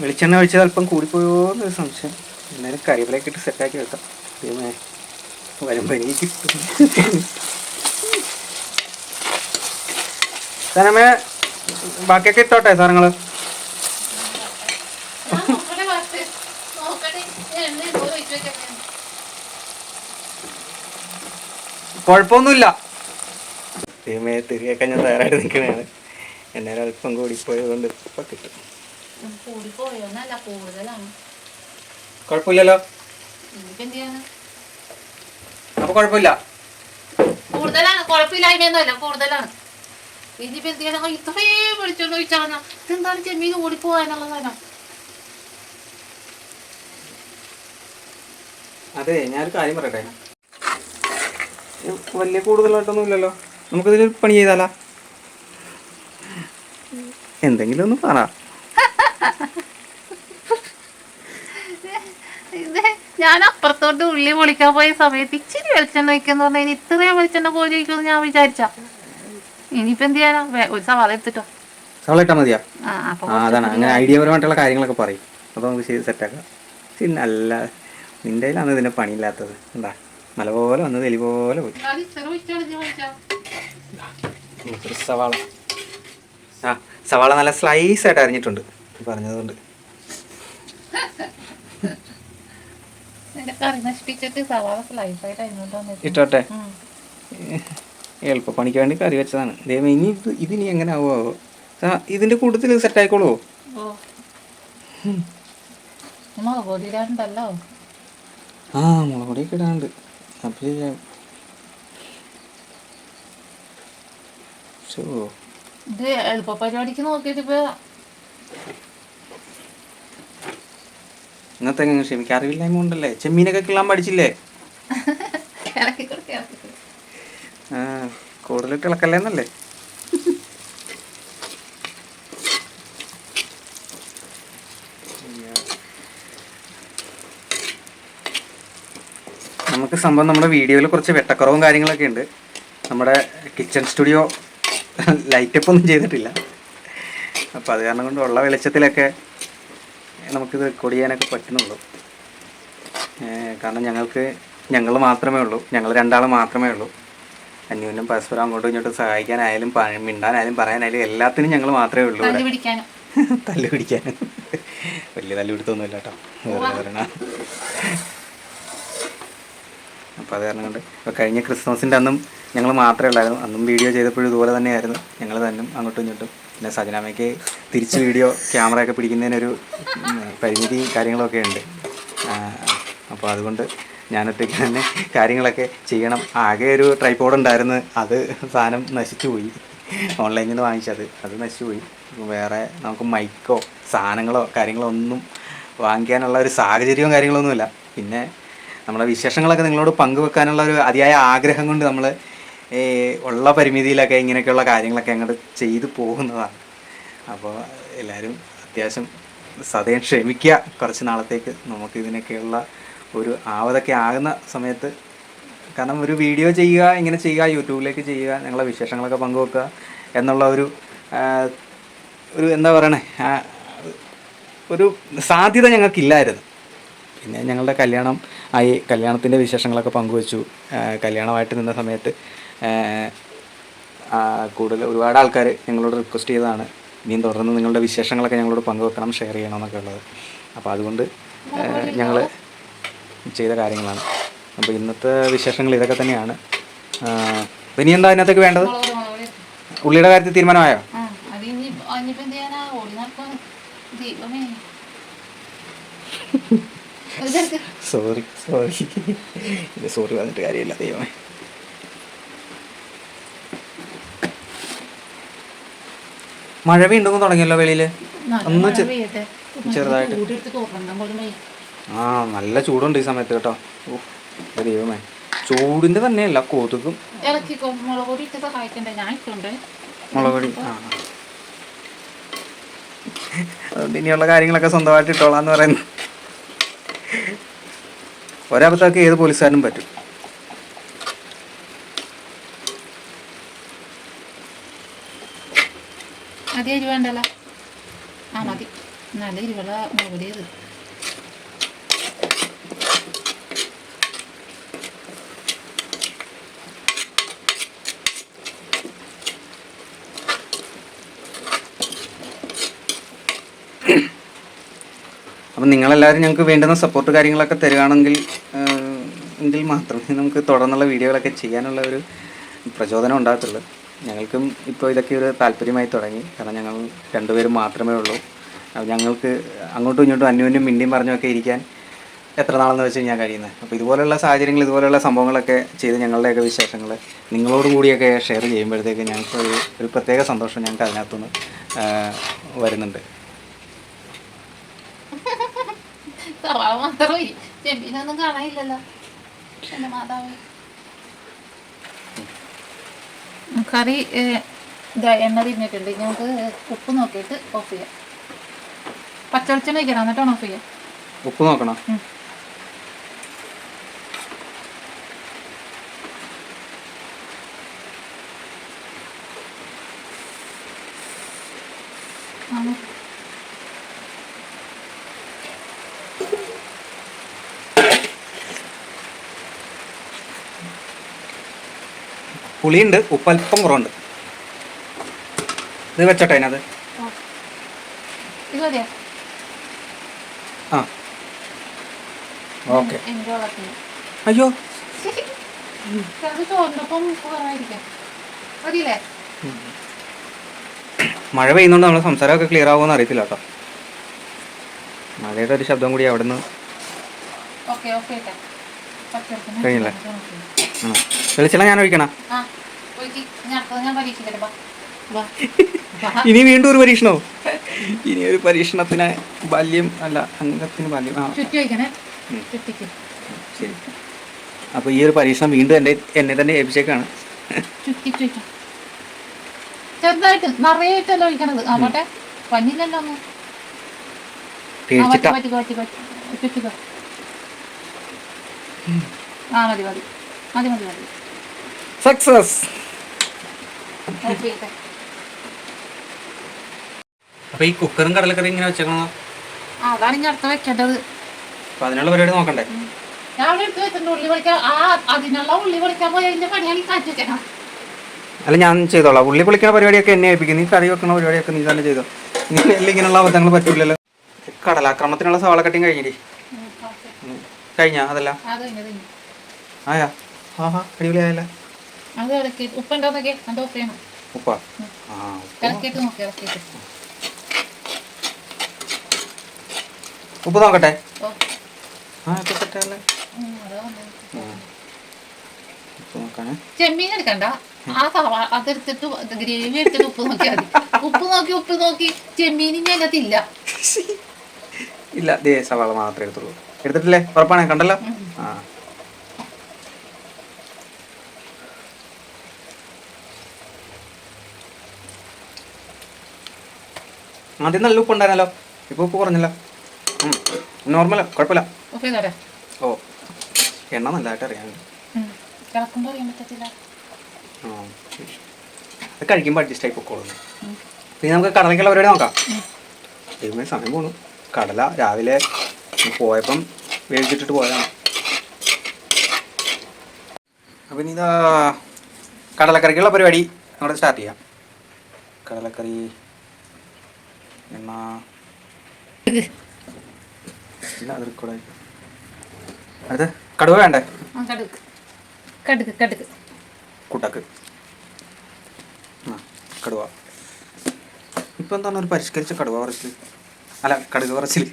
വെളിച്ചെണ്ണ ഒഴിച്ചത് അല്പം കൂടിപ്പോയോ എന്നൊരു സംശയം. എന്നാലും കറിവേപ്പിലൊക്കെ ഇട്ട് സെറ്റാക്കി വെക്കാം. വരുമ്പോൾ എനിക്ക് കിട്ടും. സനമേ, ബാക്കിയൊക്കെ ഇട്ടോട്ടെ സാധനങ്ങൾ. കുഴപ്പമൊന്നുമില്ല. ദൈവമേ, തിരികെ ഞാൻ തയ്യാറായിട്ട് നിൽക്കണതാണ്. എന്നാലും അല്പം കൂടിപ്പോയത് കൊണ്ട് ഇപ്പം കിട്ടും. കുഴപ്പമില്ലല്ലോ. അപ്പൊ കുഴപ്പമില്ല. കൂടുതലാണ്, കുഴപ്പമില്ലായ്മയൊന്നുമല്ല, കൂടുതലാണ്. ഇനിയിപ്പോ എന്ത് ഇത്രയും വിളിച്ചോണ്ട് ചോദിച്ചാൽ ഇതെന്താണ് ചെമ്മീൻ ഓടിപ്പോവാനുള്ള സാധനം? അതെ, ഞാനൊരു കാര്യം പറയട്ടെ. വലിയ കൂടുതലായിട്ടൊന്നും ഇല്ലല്ലോ. നമുക്കിതിൽ പണി ചെയ്താലാ? എന്തെങ്കിലും ഒന്ന് പറ. ഞാൻ അപ്പുറത്തോട്ട് ഉള്ളി പൊളിക്കാൻ പോയ സമയത്ത് ഇച്ചിരി വെളിച്ചെണ്ണ വയ്ക്കാന്ന് പറഞ്ഞാൽ ഇത്രയും വെളിച്ചെണ്ണ പോലെ ഇരിക്കുമെന്ന് ഞാൻ വിചാരിച്ച. ഇനിയിപ്പോ എന്ത് ചെയ്യാനാ? ഒരു സവാള എടുത്തിട്ടോ. സവാള ഇട്ടാ മതിയാ? അതാണ്, അങ്ങനെ ഐഡിയപരമായിട്ടുള്ള കാര്യങ്ങളൊക്കെ പറയും. അപ്പോൾ നമുക്ക് സെറ്റാക്കാം. പിന്നെ അല്ല, നിൻ്റെ കയ്യിലാണ് ഇതിൻ്റെ പണിയില്ലാത്തത്. എന്താ മല പോലെ വന്നത് എലി പോലെ പോയി. സവാള സവാള നല്ല സ്ലൈസ് ആയിട്ട് അരിഞ്ഞിട്ടുണ്ട് പറഞ്ഞതുകൊണ്ട്. ഇട്ടോട്ടെ, എളുപ്പ പണിക്ക് വേണ്ടി കറി വെച്ചതാണ്. ദൈവം, ഇനി ഇതിനി എങ്ങനെ ആവോ? ഇതിന്റെ കൂട്ടത്തിൽ സെറ്റ് ആയിക്കോളൂ. ആ, മുളക് പൊടിയൊക്കെ ഇടാണ്ട്. അപ്പൊ എളുപ്പ പരിപാടിക്ക് നോക്കിയിട്ട് ഇപ്പൊ ഇന്നത്തെ ക്ഷമിക്ക അറിവില്ലായ്മ ഉണ്ടല്ലേ. ചെമ്മീനൊക്കെ കിള്ളാൻ പഠിച്ചില്ലേ? ആ, കൂടുതലിട്ട് ഇളക്കല്ലേന്നല്ലേ. നമുക്ക് സംഭവം നമ്മുടെ വീഡിയോയിൽ കുറച്ച് വെട്ടക്കുറവും കാര്യങ്ങളൊക്കെ ഉണ്ട്. നമ്മുടെ കിച്ചൺ സ്റ്റുഡിയോ ലൈറ്റപ്പ് ഒന്നും ചെയ്തിട്ടില്ല. അപ്പോൾ അത് കാരണം കൊണ്ട് ഉള്ള വെളിച്ചത്തിലൊക്കെ നമുക്കിത് റെക്കോർഡ് ചെയ്യാനൊക്കെ പറ്റുന്നുള്ളൂ. കാരണം ഞങ്ങൾ മാത്രമേ ഉള്ളൂ, ഞങ്ങൾ രണ്ടാൾ മാത്രമേ ഉള്ളൂ. അന്യോന്യം പരസ്പരം അങ്ങോട്ടും ഇങ്ങോട്ടും സഹായിക്കാനായാലും മിണ്ടാനായാലും പറയാനായാലും എല്ലാത്തിനും ഞങ്ങൾ മാത്രമേ ഉള്ളൂ. തല്ല് പിടിക്കാനും വലിയ തല്ല് പിടുത്തൊന്നുമില്ല കേട്ടോ, വേറെ പറയണ. അപ്പോൾ അത് കാരണം കൊണ്ട് ഇപ്പോൾ കഴിഞ്ഞ ക്രിസ്മസിൻ്റെ അന്നും ഞങ്ങൾ മാത്രമേ ഉള്ളായിരുന്നു. അന്നും വീഡിയോ ചെയ്തപ്പോഴും ഇതുപോലെ തന്നെയായിരുന്നു, ഞങ്ങൾ തന്നെ അങ്ങോട്ടും ഇങ്ങോട്ടും. പിന്നെ സജനാമയ്ക്ക് തിരിച്ച് വീഡിയോ ക്യാമറയൊക്കെ പിടിക്കുന്നതിനൊരു പരിമിതി കാര്യങ്ങളൊക്കെ ഉണ്ട്. അപ്പോൾ അതുകൊണ്ട് ഞാനൊറ്റയ്ക്ക് തന്നെ കാര്യങ്ങളൊക്കെ ചെയ്യണം. ആകെ ഒരു ട്രൈപോഡ് ഉണ്ടായിരുന്നു, അത് സാധനം നശിച്ചു പോയി. ഓൺലൈനിൽ നിന്ന് വാങ്ങിച്ചത്, അത് നശിച്ചു പോയി. വേറെ നമുക്ക് മൈക്കോ സാധനങ്ങളോ കാര്യങ്ങളോ ഒന്നും വാങ്ങിക്കാനുള്ള ഒരു സാഹചര്യവും കാര്യങ്ങളൊന്നുമില്ല. പിന്നെ നമ്മളെ വിശേഷങ്ങളൊക്കെ നിങ്ങളോട് പങ്കുവെക്കാനുള്ള ഒരു അതിയായ ആഗ്രഹം കൊണ്ട് നമ്മൾ ഉള്ള പരിമിതിയിലൊക്കെ ഇങ്ങനെയൊക്കെയുള്ള കാര്യങ്ങളൊക്കെ അങ്ങോട്ട് ചെയ്തു പോകുന്നതാണ്. അപ്പോൾ എല്ലാവരും അത്യാവശ്യം സദയം ക്ഷമിക്കുക. കുറച്ച് നാളത്തേക്ക് നമുക്ക് ഇതിനൊക്കെയുള്ള ഒരു ആവതൊക്കെ ആകുന്ന സമയത്ത്, കാരണം ഒരു വീഡിയോ ചെയ്യുക, ഇങ്ങനെ ചെയ്യുക, യൂട്യൂബിലേക്ക് ചെയ്യുക, ഞങ്ങളെ വിശേഷങ്ങളൊക്കെ പങ്കുവെക്കുക എന്നുള്ള ഒരു എന്താ പറയണേ, ഒരു സാധ്യത ഞങ്ങൾക്കില്ലായിരുന്നു. പിന്നെ ഞങ്ങളുടെ കല്യാണം ആയി, കല്യാണത്തിൻ്റെ വിശേഷങ്ങളൊക്കെ പങ്കുവച്ചു. കല്യാണമായിട്ട് നിന്ന സമയത്ത് കൂടുതൽ ഒരുപാട് ആൾക്കാർ ഞങ്ങളോട് റിക്വസ്റ്റ് ചെയ്തതാണ് ഇനിയും തുടർന്ന് നിങ്ങളുടെ വിശേഷങ്ങളൊക്കെ ഞങ്ങളോട് പങ്കുവെക്കണം, ഷെയർ ചെയ്യണം എന്നൊക്കെ ഉള്ളത്. അപ്പോൾ അതുകൊണ്ട് ഞങ്ങൾ ചെയ്ത കാര്യങ്ങളാണ്. അപ്പോൾ ഇന്നത്തെ വിശേഷങ്ങൾ ഇതൊക്കെ തന്നെയാണ്. ഇനി എന്താ ഇതിനകത്തേക്ക് വേണ്ടത്? ഉള്ളിയുടെ കാര്യത്തിൽ തീരുമാനമായോ? സോറി വന്നിട്ട് കാര്യമില്ല ദൈവമേ. മഴ വീണ്ടും തുടങ്ങിയല്ലോ വെളിയിൽ. ഒന്ന് ചെറുതായിട്ട്. ആ, നല്ല ചൂടുണ്ട് ഈ സമയത്ത് കേട്ടോ. ദൈവമേ, ചൂടിൻ്റെ തന്നെയല്ല, കൊതുകും. മുളക് പൊടി അതുകൊണ്ട് ഇനിയുള്ള കാര്യങ്ങളൊക്കെ സ്വന്തമായിട്ട് ഇട്ടോളാന്ന് പറയുന്നു. ഒരബദ്ധമൊക്കെ ഏത് പോലീസുകാരനും പറ്റും. മതി, എരിവ് വേണ്ടല്ലോ. ആ മതി, നല്ല എരിവുള്ള മുളക് പൊടി. അപ്പം അപ്പം നിങ്ങളെല്ലാവരും ഞങ്ങൾക്ക് വേണ്ടുന്ന സപ്പോർട്ട് കാര്യങ്ങളൊക്കെ തരികയാണെങ്കിൽ എങ്കിൽ മാത്രമേ നമുക്ക് തുടർന്നുള്ള വീഡിയോകളൊക്കെ ചെയ്യാനുള്ള ഒരു പ്രചോദനം ഉണ്ടാകത്തുള്ളൂ. ഞങ്ങൾക്കും ഇപ്പോൾ ഇതൊക്കെ ഒരു താല്പര്യമായി തുടങ്ങി. കാരണം ഞങ്ങൾ രണ്ടുപേരും മാത്രമേ ഉള്ളൂ. ഞങ്ങൾക്ക് അങ്ങോട്ടും ഇങ്ങോട്ടും അന്യോന്യം മിണ്ടിയും പറഞ്ഞൊക്കെ ഇരിക്കാൻ എത്ര നാളെന്ന് വെച്ച് കഴിഞ്ഞാൽ കഴിയുന്നത്. അപ്പോൾ ഇതുപോലുള്ള സാഹചര്യങ്ങൾ, ഇതുപോലുള്ള സംഭവങ്ങളൊക്കെ ചെയ്ത് ഞങ്ങളുടെയൊക്കെ വിശേഷങ്ങൾ നിങ്ങളോട് കൂടിയൊക്കെ ഷെയർ ചെയ്യുമ്പോഴത്തേക്ക് ഞങ്ങൾക്ക് ഒരു പ്രത്യേക സന്തോഷം ഞങ്ങൾക്ക് അതിനകത്തുനിന്ന് വരുന്നുണ്ട്. കറി എണ്ണ തിരിഞ്ഞിട്ടുണ്ട്. ഞങ്ങൾക്ക് ഉപ്പ് നോക്കിയിട്ട് ഓഫ് ചെയ്യാം. പച്ചവെളിച്ചെണ്ണ വയ്ക്കണം, എന്നിട്ടാണ് ഓഫ് ചെയ്യാം. ഉപ്പ് നോക്കണം. പുളിയുണ്ട്, ഉപ്പല്പം കുറവുണ്ട്. ഇത് വെച്ചോട്ടെ അതിനകത്ത്. ഇത് മതിയോ? ആ ഓക്കെ. അയ്യോ മഴ പെയ്യുന്നോണ്ട് നമ്മളെ സംസാരമൊക്കെ ക്ലിയർ ആവുമെന്ന് അറിയത്തില്ല കേട്ടോ. മഴയുടെ ഒരു ശബ്ദം കൂടി അവിടെ നിന്ന് കഴിഞ്ഞില്ലേ? വെളിച്ചെണ്ണ ഞാൻ ഒഴിക്കണം. ഇനി വീണ്ടും ഒരു പരീക്ഷണോ? ഇനി ഒരു പരീക്ഷണത്തിന് ബാല്യം അല്ല, അംഗത്തിന് ബാല്യം. ആ ശരി. അപ്പോൾ ഈ ഒരു പരീക്ഷണം വീണ്ടും എന്നെ തന്നെ ഏൽപ്പിച്ചേക്കാണ്. ചെറുതായിട്ട് നിറയേറ്റല്ലോ ഒഴിക്കണത്. ആവട്ടെ, പഞ്ഞില്ലല്ലോ ഒന്ന്. ആ മതി മതി മതി മതി മതി. സക്സസ്. അപ്പൊ ഈ കുക്കറും കടലക്കറി ഇങ്ങനെ വെച്ചേക്കണോ? അതാണ് ഇനി അടുത്ത വെക്കേണ്ടത്. അപ്പൊ അതിനുള്ള പരിപാടി നോക്കണ്ടേ? രാവിലെ എടുത്ത് വെച്ചിട്ടുണ്ട് ഉള്ളി പൊളിക്കാൻ. അതിനുള്ള ഉള്ളി പൊളിക്കാൻ പോയി അതിന്റെ പണിയാണ് കാറ്റ് വെച്ചേക്കണം. അല്ല, ഞാൻ ചെയ്തോളാം. ഉള്ളി പൊളിക്കുന്ന പരിപാടിയൊക്കെ എന്നെ ഏൽപ്പിക്കും. നീ കറി വെക്കുന്ന പരിപാടിയൊക്കെ നീ തന്നെ ചെയ്തോ. നീ ഇങ്ങനെയുള്ള അബദ്ധങ്ങൾ പറ്റൂലല്ലോ. കടലാക്രമണത്തിനുള്ള സവാള കട്ടിങ് കഴിഞ്ഞില്ലേ? കഴിഞ്ഞാ? അതല്ല ആയാ? ആഹാ, അടിപൊളിയായല്ല. ഉപ്പാ? ഉപ്പ് നോക്കട്ടെ. ചെമ്മീൻ എടുക്കണ്ട, ആ സവാള അതെടുത്തിട്ട് ഗ്രേവി എടുത്തിട്ട് ഉപ്പ് നോക്കിയാൽ മതി. ഉപ്പ് നോക്കി ചെമ്മീൻ അതിനകത്തില്ല. ഇല്ല, ദേ സവാള മാത്രമേ എടുത്തുള്ളൂ. എടുത്തിട്ടില്ലേ? ഉറപ്പാണേ? കണ്ടല്ലോ. ആ ആദ്യം നല്ല ഉപ്പ് ഉണ്ടായിരുന്നല്ലോ, ഇപ്പൊ ഉപ്പ് കുറഞ്ഞല്ലോ. നോർമല, കുഴപ്പമില്ല. ഓ, എണ്ണ നല്ലതായിട്ട് അറിയാൻ. അത് കഴിക്കുമ്പോൾ അഡ്ജസ്റ്റ് ആയി പൊക്കോളുന്നു. പിന്നെ നമുക്ക് കടലക്കുള്ള പരിപാടി നോക്കാം. ദൈവമേ, സമയം പോണു. കടല രാവിലെ പോയപ്പം വേവിച്ചിട്ടിട്ട് പോയതാണ്. അപ്പം ഇനി ഇതാ കടലക്കറിക്കുള്ള പരിപാടി അവിടെ സ്റ്റാർട്ട് ചെയ്യാം. കടലക്കറി എണ്ണ ഇല്ല, അത് റെക്കോർഡ്. അടുത്ത് കടുവ വേണ്ടേ? കുട്ടക്ക്. കടുവ. ഇപ്പം എന്താണ് ഒരു പരിഷ്കരിച്ച കടുവ പറച്ചിൽ? അല്ല, കടുക് പറച്ചിൽ.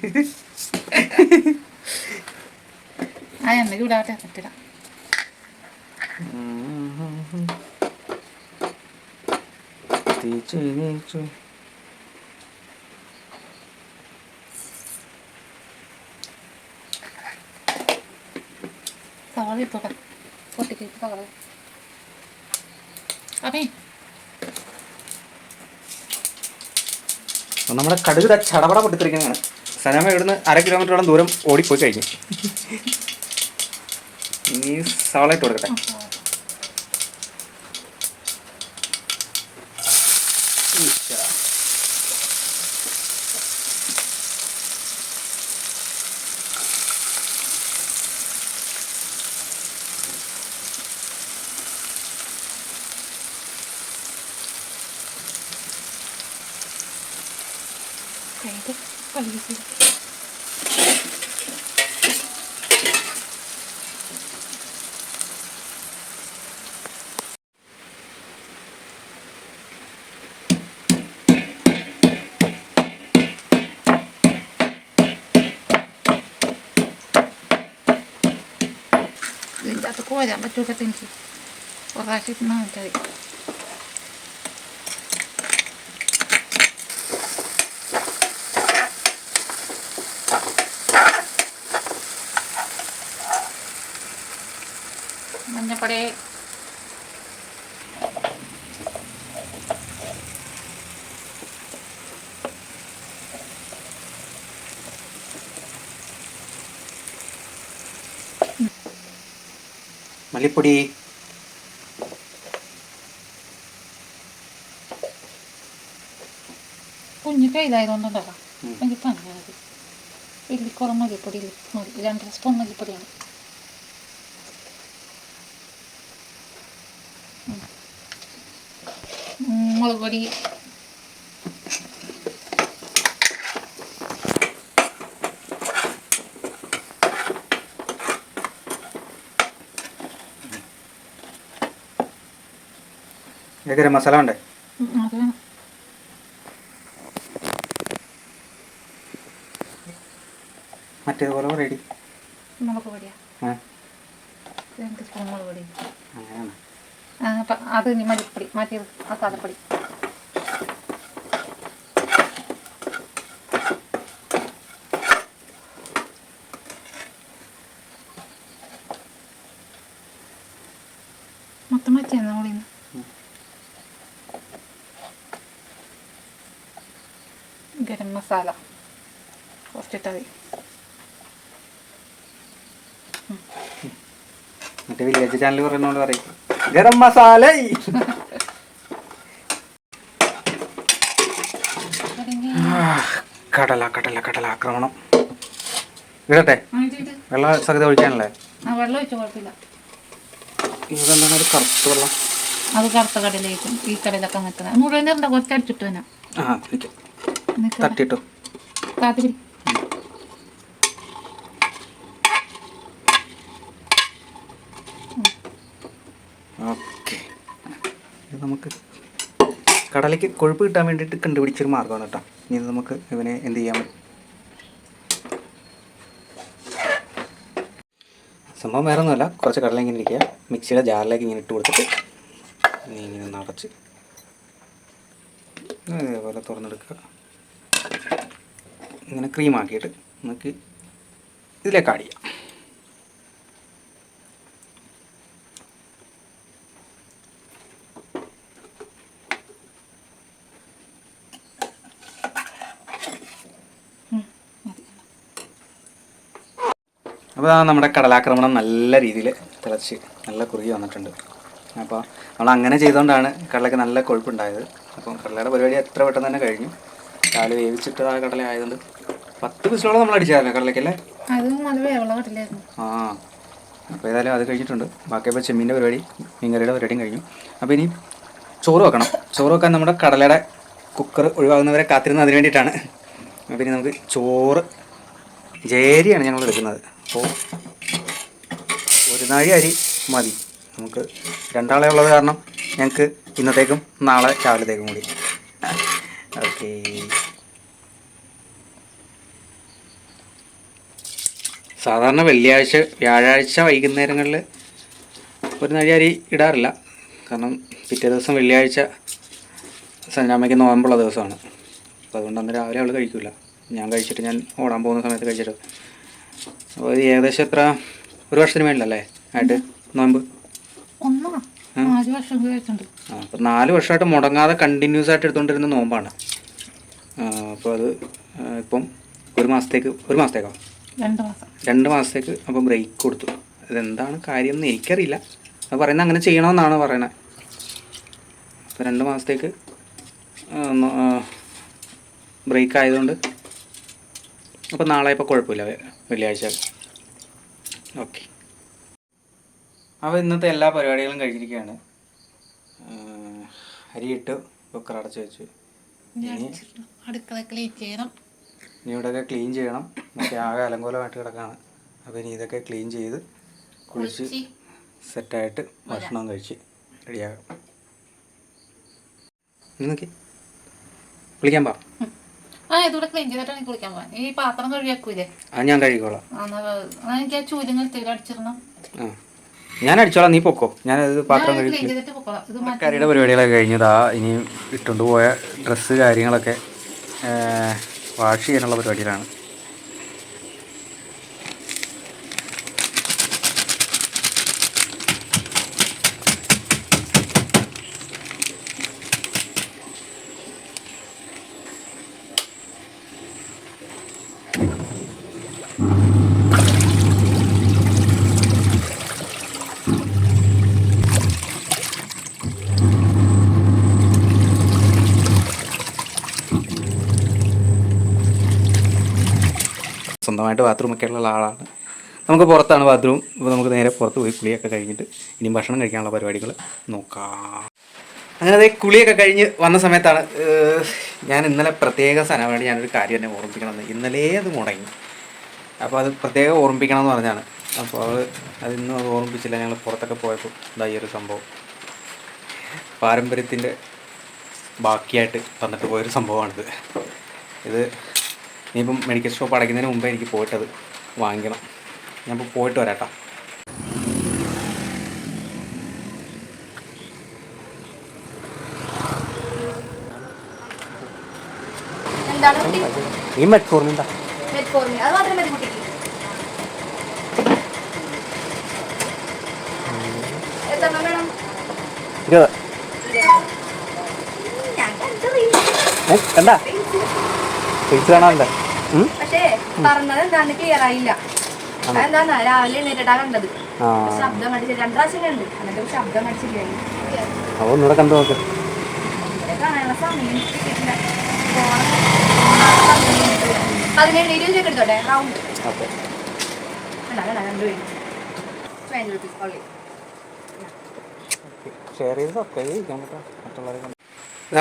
നമ്മുടെ കടുക് ചടപട പൊട്ടിത്തെറിക്കുന്നതാണ്. സനാമ ഇവിടുന്ന് 1/2 കിലോമീറ്ററോളം ദൂരം ഓടിപ്പോയി കഴിഞ്ഞു. ഇനി സവാള ഇട്ട് കൊടുക്കട്ടെ. ഇതിൻ്റെ അകത്ത് കോരാൻ പറ്റൂല എനിക്ക് ഒരാഴ്ച മാറ്റായി. മഞ്ഞപ്പൊടി, മല്ലിപ്പൊടി, കുഞ്ഞു കയ്യിലായതുകൊണ്ടുണ്ടല്ലോ എനിക്ക് പണിയാണത്. വലിയ കുറേ മല്ലിപ്പൊടി 2 സ്പൂൺ മല്ലിപ്പൊടിയാണ്. മുളക് പൊടി, ഗരം മസാല ഉണ്ടേ, അത് മറ്റേതുപോലെ റെഡി. മുളക് പൊടിയാ, ആ 2 സ്പൂൺ മുളക് പൊടി. അങ്ങനെയാണ്. അത് മല്ലിപ്പൊടി മാറ്റിയത് മസാലപ്പൊടി. മൊത്തം മാറ്റിയാണ് നമ്മളിന്ന്. ഗരം മസാല കുറച്ചിട്ടാൽ മതി. മറ്റേ വില്ലേജ് ചാനൽ പറയുന്നോണ്ട് പറയും ഗരം മസാല. കടല കടല കടല ആക്രമണം. ഇടട്ടെ, വെള്ളം സഹിത ഒഴിക്കാനല്ലേ? വെള്ളം ഒഴിച്ചു കുഴപ്പമില്ല. ഇതെന്താണ് ഒരു കറുത്ത വെള്ളം? അത് കറുത്ത കടലേക്ക് ഈ കടലൊക്കെ അങ്ങനത്തെ മുഴുവൻ എന്താ കുറച്ചടിച്ചിട്ട് തന്നെ. ആ തട്ടിട്ടു കാത്തിരി. ഓക്കെ, ഇത് നമുക്ക് കടലയ്ക്ക് കൊഴുപ്പ് കിട്ടാൻ വേണ്ടിയിട്ട് കണ്ടുപിടിച്ചൊരു മാർഗ്ഗമാണ് കേട്ടോ. ഇനി ഇത് നമുക്ക് ഇവനെ എന്ത് ചെയ്യാൻ പറ്റും? സംഭവം വേറെ ഒന്നുമല്ല, കുറച്ച് കടല ഇങ്ങനെ ഇരിക്കുക, മിക്സിയുടെ ജാറിലേക്ക് ഇങ്ങനെ ഇട്ട് കൊടുത്തിട്ട് ഇങ്ങനെ നടച്ച് ഇതേപോലെ തുറന്നെടുക്കുക. ഇങ്ങനെ ക്രീമാക്കിയിട്ട് നമുക്ക് ഇതിലേക്ക് ആഡ് ചെയ്യാം. അപ്പോൾ നമ്മുടെ കടലാക്രമണം നല്ല രീതിയിൽ തിളച്ച് നല്ല കുറുകി വന്നിട്ടുണ്ട്. അപ്പോൾ നമ്മൾ അങ്ങനെ ചെയ്തുകൊണ്ടാണ് കടലയ്ക്ക് നല്ല കൊഴുപ്പുണ്ടായത്. അപ്പം കടലയുടെ പരിപാടി എത്ര പെട്ടെന്ന് തന്നെ കഴിഞ്ഞു. രാവിലെ വേവിച്ചിട്ട് ആ കടല ആയതുകൊണ്ട് 10 വിസിലോളം നമ്മൾ അടിച്ചായിരുന്നു കടലയ്ക്കല്ലേ? ആ, അപ്പോൾ ഏതായാലും അത് കഴിഞ്ഞിട്ടുണ്ട്. ബാക്കി ഇപ്പോൾ ചെമ്മീൻ്റെ പരിപാടി, മീൻകറിയുടെ പരിപാടിയും കഴിഞ്ഞു. അപ്പോൾ ഇനി ചോറ് വെക്കണം. ചോറ് വെക്കാൻ നമ്മുടെ കടലയുടെ കുക്കർ ഒഴിവാകുന്നവരെ കാത്തിരുന്ന് അതിന് വേണ്ടിയിട്ടാണ്. അപ്പോൾ ഇനി നമുക്ക് ചോറ് ജേരിയാണ് ഞങ്ങൾ എടുക്കുന്നത്. അപ്പോൾ 1 നാഴി അരി മതി നമുക്ക്. 2 ആളെ ഉള്ളത് കാരണം ഞങ്ങൾക്ക് ഇന്നത്തേക്കും നാളെ രാവിലത്തേക്കും കൂടി. ഓക്കെ, സാധാരണ വ്യാഴാഴ്ച വൈകുന്നേരങ്ങളിൽ 1 നാഴി അരി ഇടാറില്ല. കാരണം പിറ്റേ ദിവസം വെള്ളിയാഴ്ച സഞ്ജാമ്മയ്ക്ക് നോയമ്പുള്ള ദിവസമാണ്. അപ്പോൾ അതുകൊണ്ട് അന്ന് രാവിലെ അവൾ കഴിക്കില്ല. ഞാൻ കഴിച്ചിട്ട് ഞാൻ ഓടാൻ പോകുന്ന സമയത്ത് കഴിച്ചിട്ട്. അപ്പോൾ ഇത് ഏകദേശം എത്ര, 1 വർഷത്തിന് മേലല്ലേ ആയിട്ട് നോയമ്പ്? ആ, അപ്പോൾ 4 വർഷമായിട്ട് മുടങ്ങാതെ കണ്ടിന്യൂസ് ആയിട്ട് എടുത്തുകൊണ്ടിരുന്ന നോമ്പാണ്. അപ്പോൾ അത് ഇപ്പം 1 മാസത്തേക്കോ 2 മാസത്തേക്ക് അപ്പം ബ്രേക്ക് കൊടുത്തു. ഇതെന്താണ് കാര്യം എന്ന് എനിക്കറിയില്ല. അത് പറയുന്നത് അങ്ങനെ ചെയ്യണമെന്നാണ് പറയണത്. അപ്പോൾ 2 മാസത്തേക്ക് ബ്രേക്ക് ആയതുകൊണ്ട് അപ്പോൾ നാളെ ഇപ്പോൾ കുഴപ്പമില്ല, വെള്ളിയാഴ്ച. ഓക്കെ, അപ്പോൾ ഇന്നത്തെ എല്ലാ പരിപാടികളും കഴിഞ്ഞിരിക്കുകയാണ്. അരിയിട്ട് കുക്കർ അടച്ച് വെച്ചു. ഇനി അടുക്കള ക്ലീൻ ചെയ്യണം. ഇനി ഇവിടെയൊക്കെ ക്ലീൻ ചെയ്യണം. മറ്റേ ആകെ അലങ്കോലമായിട്ട് കിടക്കുകയാണ്. അപ്പോൾ ഇനി ഇതൊക്കെ ക്ലീൻ ചെയ്ത് കുളിച്ച് സെറ്റായിട്ട് ഭക്ഷണം കഴിച്ച് റെഡിയാകാം. നോക്കി കുളിക്കാൻ പാ. ഇതൂടെ ക്ലീൻ ചെയ്തിട്ടാണ് കുളിക്കാൻ പോകാൻ. ഈ പാത്രം കഴുകിയാക്കൂലേ? അത് ഞാൻ കഴുകിക്കോളാം. എനിക്ക് ആ ചൂലും നിർത്തിയിൽ അടിച്ചിടണം. ഞാൻ അടിച്ചോളാം, നീ പൊക്കോ. ഞാനത് പാത്രം ക്ലീൻ കഴുകി ചെയ്തിട്ട് പൊക്കോളാം. ഇത് മാറ്റി കറിയുടെ പരിപാടികളൊക്കെ കഴിഞ്ഞതാ. ഇനി ഇട്ടുകൊണ്ട് പോയ ഡ്രസ്സ് കാര്യങ്ങളൊക്കെ വാഷ് ചെയ്യാനുള്ള പരിപാടിയിലാണ്. സ്വന്തമായിട്ട് ബാത്റൂമൊക്കെ ഉള്ള ആളാണ്. നമുക്ക് പുറത്താണ് ബാത്റൂം. ഇപ്പോൾ നമുക്ക് നേരെ പുറത്ത് പോയി കുളിയൊക്കെ കഴിഞ്ഞിട്ട് ഇനിയും ഭക്ഷണം കഴിക്കാനുള്ള പരിപാടികൾ നോക്കാം. അങ്ങനെ അതേ കുളിയൊക്കെ കഴിഞ്ഞ് വന്ന സമയത്താണ് ഞാൻ ഇന്നലെ പ്രത്യേക സ്ഥലമായിട്ട് ഞാനൊരു കാര്യം തന്നെ ഓർമ്മിപ്പിക്കണമെന്ന്. ഇന്നലെ അത് മുടങ്ങി, അപ്പോൾ അത് പ്രത്യേകം ഓർമ്മിപ്പിക്കണം എന്ന് പറഞ്ഞാണ്. അപ്പോൾ അതിന്നും അത് ഓർമ്മിപ്പിച്ചില്ല. ഞങ്ങൾ പുറത്തൊക്കെ പോയപ്പോൾ ഇതാ ഈ ഒരു സംഭവം പാരമ്പര്യത്തിൻ്റെ ബാക്കിയായിട്ട് തന്നിട്ട് പോയൊരു സംഭവമാണിത്. ഇത് ഇനിയിപ്പം മെഡിക്കൽ ഷോപ്പ് അടയ്ക്കുന്നതിന് മുമ്പേ എനിക്ക് പോയിട്ടത് വാങ്ങിക്കണം. ഞാനിപ്പോൾ പോയിട്ട് വരാട്ടോ. ഈ മെറ്റ്ഫോർമിൻ അത് മാത്രം മതി കുട്ടിക്ക്. എത്ര വേണം? 20. കണ്ടാ ഫീസ് കാണാനുണ്ട്. പക്ഷേ പറഞ്ഞത് എന്താന്ന് ക്ലിയർ ആയില്ല. അതെന്താ രാവിലെ എഴുന്നേറ്റാ കണ്ടത്. ശബ്ദം കണ്ടിട്ട് 2 പ്രാവശ്യം കണ്ട്. എന്നിട്ട് ശബ്ദം കണ്ടിട്ടില്ല. അപ്പോൾ ഒന്നുകൂടെ കണ്ടു നോക്ക്. കാണാനുള്ള സമയം കിട്ടിയിട്ടില്ല. 17-20 രൂപ എടുത്തോട്ടെ റൗണ്ട്. ഓക്കെ. ഷെയർ ചെയ്ത് സബ്സ്ക്രൈബ് മറ്റുള്ളവരെ.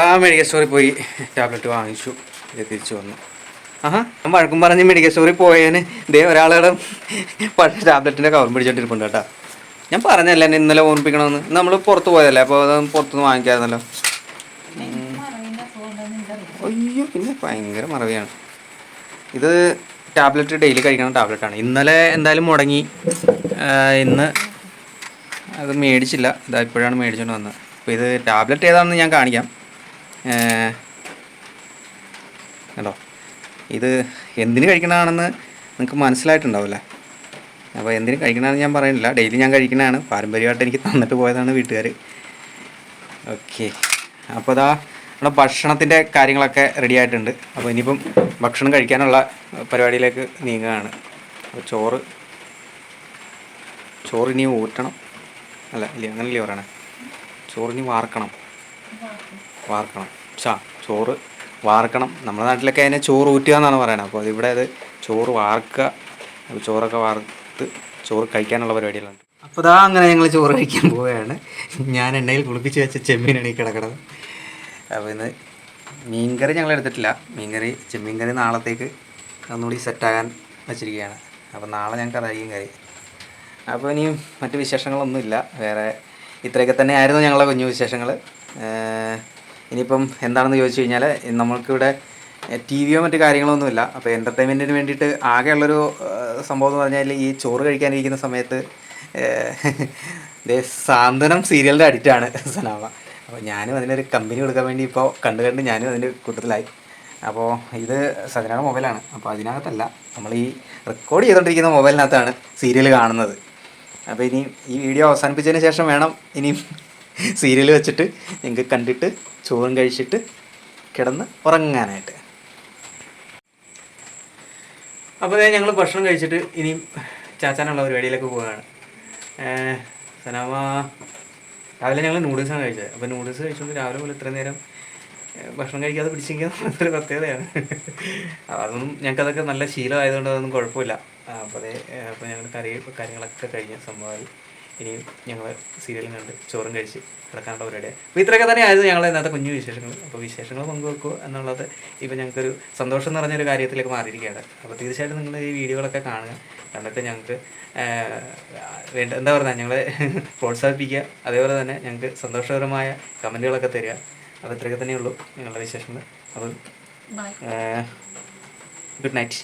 ആ മെഡിക്കൽ സ്റ്റോറിൽ പോയി ടാബ്ലറ്റ് വാങ്ങിച്ചു. ഇത് തിരിച്ചു വന്നു. ഞാൻ വഴക്കും പറഞ്ഞ് മെഡിക്കൽ സ്റ്റോറിൽ പോയതിന് ഇതേ ഒരാളുടെ പഴയ ടാബ്ലറ്റിൻ്റെ കവർ പിടിച്ചോണ്ടിരിപ്പുണ്ട് കേട്ടോ. ഞാൻ പറഞ്ഞല്ലേ എന്നെ ഇന്നലെ ഓർമ്മിപ്പിക്കണമെന്ന്. നമ്മൾ പുറത്ത് പോയതല്ലേ, അപ്പോൾ അത് പുറത്തുനിന്ന് വാങ്ങിക്കാമായിരുന്നല്ലോ. അയ്യോ, പിന്നെ ഭയങ്കര മറവിയാണ്. ഇത് ടാബ്ലറ്റ് ഡെയിലി കഴിക്കുന്ന ടാബ്ലറ്റാണ്. ഇന്നലെ എന്തായാലും മുടങ്ങി. ഇന്ന് അത് മേടിച്ചില്ല. ഇതാ ഇപ്പോഴാണ് മേടിച്ചുകൊണ്ട് വന്നത്. അപ്പോൾ ഇത് ടാബ്ലറ്റ് ഏതാണെന്ന് ഞാൻ കാണിക്കാം. കേട്ടോ, ഇത് എന്തിന് കഴിക്കണതാണെന്ന് നിങ്ങൾക്ക് മനസ്സിലായിട്ടുണ്ടാവില്ലേ. അപ്പോൾ എന്തിന് കഴിക്കണമെന്ന് ഞാൻ പറയുന്നില്ല. ഡെയിലി ഞാൻ കഴിക്കണതാണ്. പാരമ്പര്യമായിട്ട് എനിക്ക് തന്നിട്ട് പോയതാണ് വീട്ടുകാർ. ഓക്കെ, അപ്പോൾ ഇതാ നമ്മുടെ ഭക്ഷണത്തിൻ്റെ കാര്യങ്ങളൊക്കെ റെഡി ആയിട്ടുണ്ട്. അപ്പോൾ ഇനിയിപ്പം ഭക്ഷണം കഴിക്കാനുള്ള പരിപാടിയിലേക്ക് നീങ്ങുകയാണ്. അപ്പോൾ ചോറ് ഇനി ഊറ്റണം. അല്ല അങ്ങനല്ലേ പറയണേ, ചോറിനി വാർക്കണം. ചോറ് വാർക്കണം. നമ്മുടെ നാട്ടിലൊക്കെ അതിനെ ചോറ് ഊറ്റുക എന്നാണ് പറയുന്നത്. അപ്പോൾ അതിവിടെ അത് ചോറ് വാർക്കുക. അപ്പോൾ ചോറൊക്കെ വാർത്ത് ചോറ് കഴിക്കാനുള്ള പരിപാടികളുണ്ട്. അപ്പോൾ ഇതാ അങ്ങനെ ഞങ്ങൾ ചോറ് കഴിക്കാൻ പോവുകയാണ്. ഞാൻ എണ്ണയിൽ കുളിപ്പിച്ച് വെച്ച ചെമ്മീനാണ് ഈ കിടക്കുന്നത്. അപ്പോൾ ഇന്ന് മീൻകറി ഞങ്ങൾ എടുത്തിട്ടില്ല. ചെമ്മീൻ കറി നാളത്തേക്ക് ഒന്നുകൂടി സെറ്റാകാൻ വെച്ചിരിക്കുകയാണ്. അപ്പോൾ നാളെ ഞങ്ങൾക്ക് അതായിരിക്കും കറി. അപ്പോൾ ഇനിയും മറ്റ് വിശേഷങ്ങളൊന്നുമില്ല. വേറെ ഇത്രയൊക്കെ തന്നെ ആയിരുന്നു ഞങ്ങളുടെ കുഞ്ഞു വിശേഷങ്ങൾ. ഇനിയിപ്പം എന്താണെന്ന് ചോദിച്ചു കഴിഞ്ഞാൽ നമ്മൾക്കിവിടെ ടി വിയോ മറ്റു കാര്യങ്ങളൊന്നുമില്ല. അപ്പോൾ എൻ്റർടൈൻമെൻറ്റിന് വേണ്ടിയിട്ട് ആകെയുള്ളൊരു സംഭവം എന്ന് പറഞ്ഞാൽ ഈ ചോറ് കഴിക്കാനിരിക്കുന്ന സമയത്ത് സാന്ത്വനം സീരിയലിൻ്റെ അഡിക്റ്റാണ് സനാമ. അപ്പോൾ ഞാനും അതിനൊരു കമ്പനി കൊടുക്കാൻ വേണ്ടി ഇപ്പോൾ കണ്ട് ഞാനും അതിൻ്റെ കൂട്ടത്തിലായി. അപ്പോൾ ഇത് സജനയുടെ മൊബൈലാണ്. അപ്പോൾ അതിനകത്തല്ല, നമ്മൾ ഈ റെക്കോർഡ് ചെയ്തുകൊണ്ടിരിക്കുന്ന മൊബൈലിനകത്താണ് സീരിയൽ കാണുന്നത്. അപ്പോൾ ഇനി ഈ വീഡിയോ അവസാനിപ്പിച്ചതിന് ശേഷം വേണം ഇനിയും സീരിയൽ വെച്ചിട്ട് ഞങ്ങൾക്ക് കണ്ടിട്ട് ചോറും കഴിച്ചിട്ട് കിടന്ന് ഉറങ്ങാനായിട്ട്. അപ്പോൾ ഞങ്ങൾ ഭക്ഷണം കഴിച്ചിട്ട് ഇനിയും ചാച്ചാനുള്ള പരിപാടിയിലേക്ക് പോവുകയാണ്. സനാമ രാവിലെ ഞങ്ങൾ നൂഡിൽസാണ് കഴിച്ചത്. അപ്പോൾ നൂഡിൽസ് കഴിച്ചുകൊണ്ട് രാവിലെ പോലെ ഇത്രയും നേരം ഭക്ഷണം കഴിക്കാതെ പിടിച്ചിരിക്കുന്ന ഒരു പ്രത്യേകതയാണ്. അതൊന്നും ഞങ്ങൾക്കതൊക്കെ നല്ല ശീലമായതുകൊണ്ട് അതൊന്നും കുഴപ്പമില്ല. അപ്പോൾ ഞങ്ങൾ കാര്യങ്ങളൊക്കെ കഴിഞ്ഞ സംഭവമായി. ഇനിയും ഞങ്ങൾ സീരിയലും കണ്ട് ചോറും കഴിച്ച് കിടക്കാനുള്ള പരിപാടിയാണ്. അപ്പോൾ ഇത്രയൊക്കെ തന്നെ ആയിരുന്നു ഞങ്ങൾ ഇന്നത്തെ കുഞ്ഞു വിശേഷങ്ങൾ. അപ്പോൾ വിശേഷങ്ങൾ പങ്കുവെക്കുക എന്നുള്ളത് ഇപ്പോൾ ഞങ്ങൾക്കൊരു സന്തോഷം എന്ന് പറഞ്ഞൊരു കാര്യത്തിലേക്ക് മാറിയിരിക്കുകയാണ്. അപ്പോൾ തീർച്ചയായിട്ടും നിങ്ങൾ ഈ വീഡിയോകളൊക്കെ കാണുക. കണ്ടിട്ട് ഞങ്ങൾക്ക് എന്താ പറയുക, ഞങ്ങളെ പ്രോത്സാഹിപ്പിക്കുക. അതേപോലെ തന്നെ ഞങ്ങൾക്ക് സന്തോഷകരമായ കമൻറ്റുകളൊക്കെ തരിക. അപ്പോൾ ഇത്രയൊക്കെ തന്നെയുള്ളൂ ഞങ്ങളുടെ വിശേഷങ്ങൾ. അപ്പോൾ ഗുഡ് നൈറ്റ്.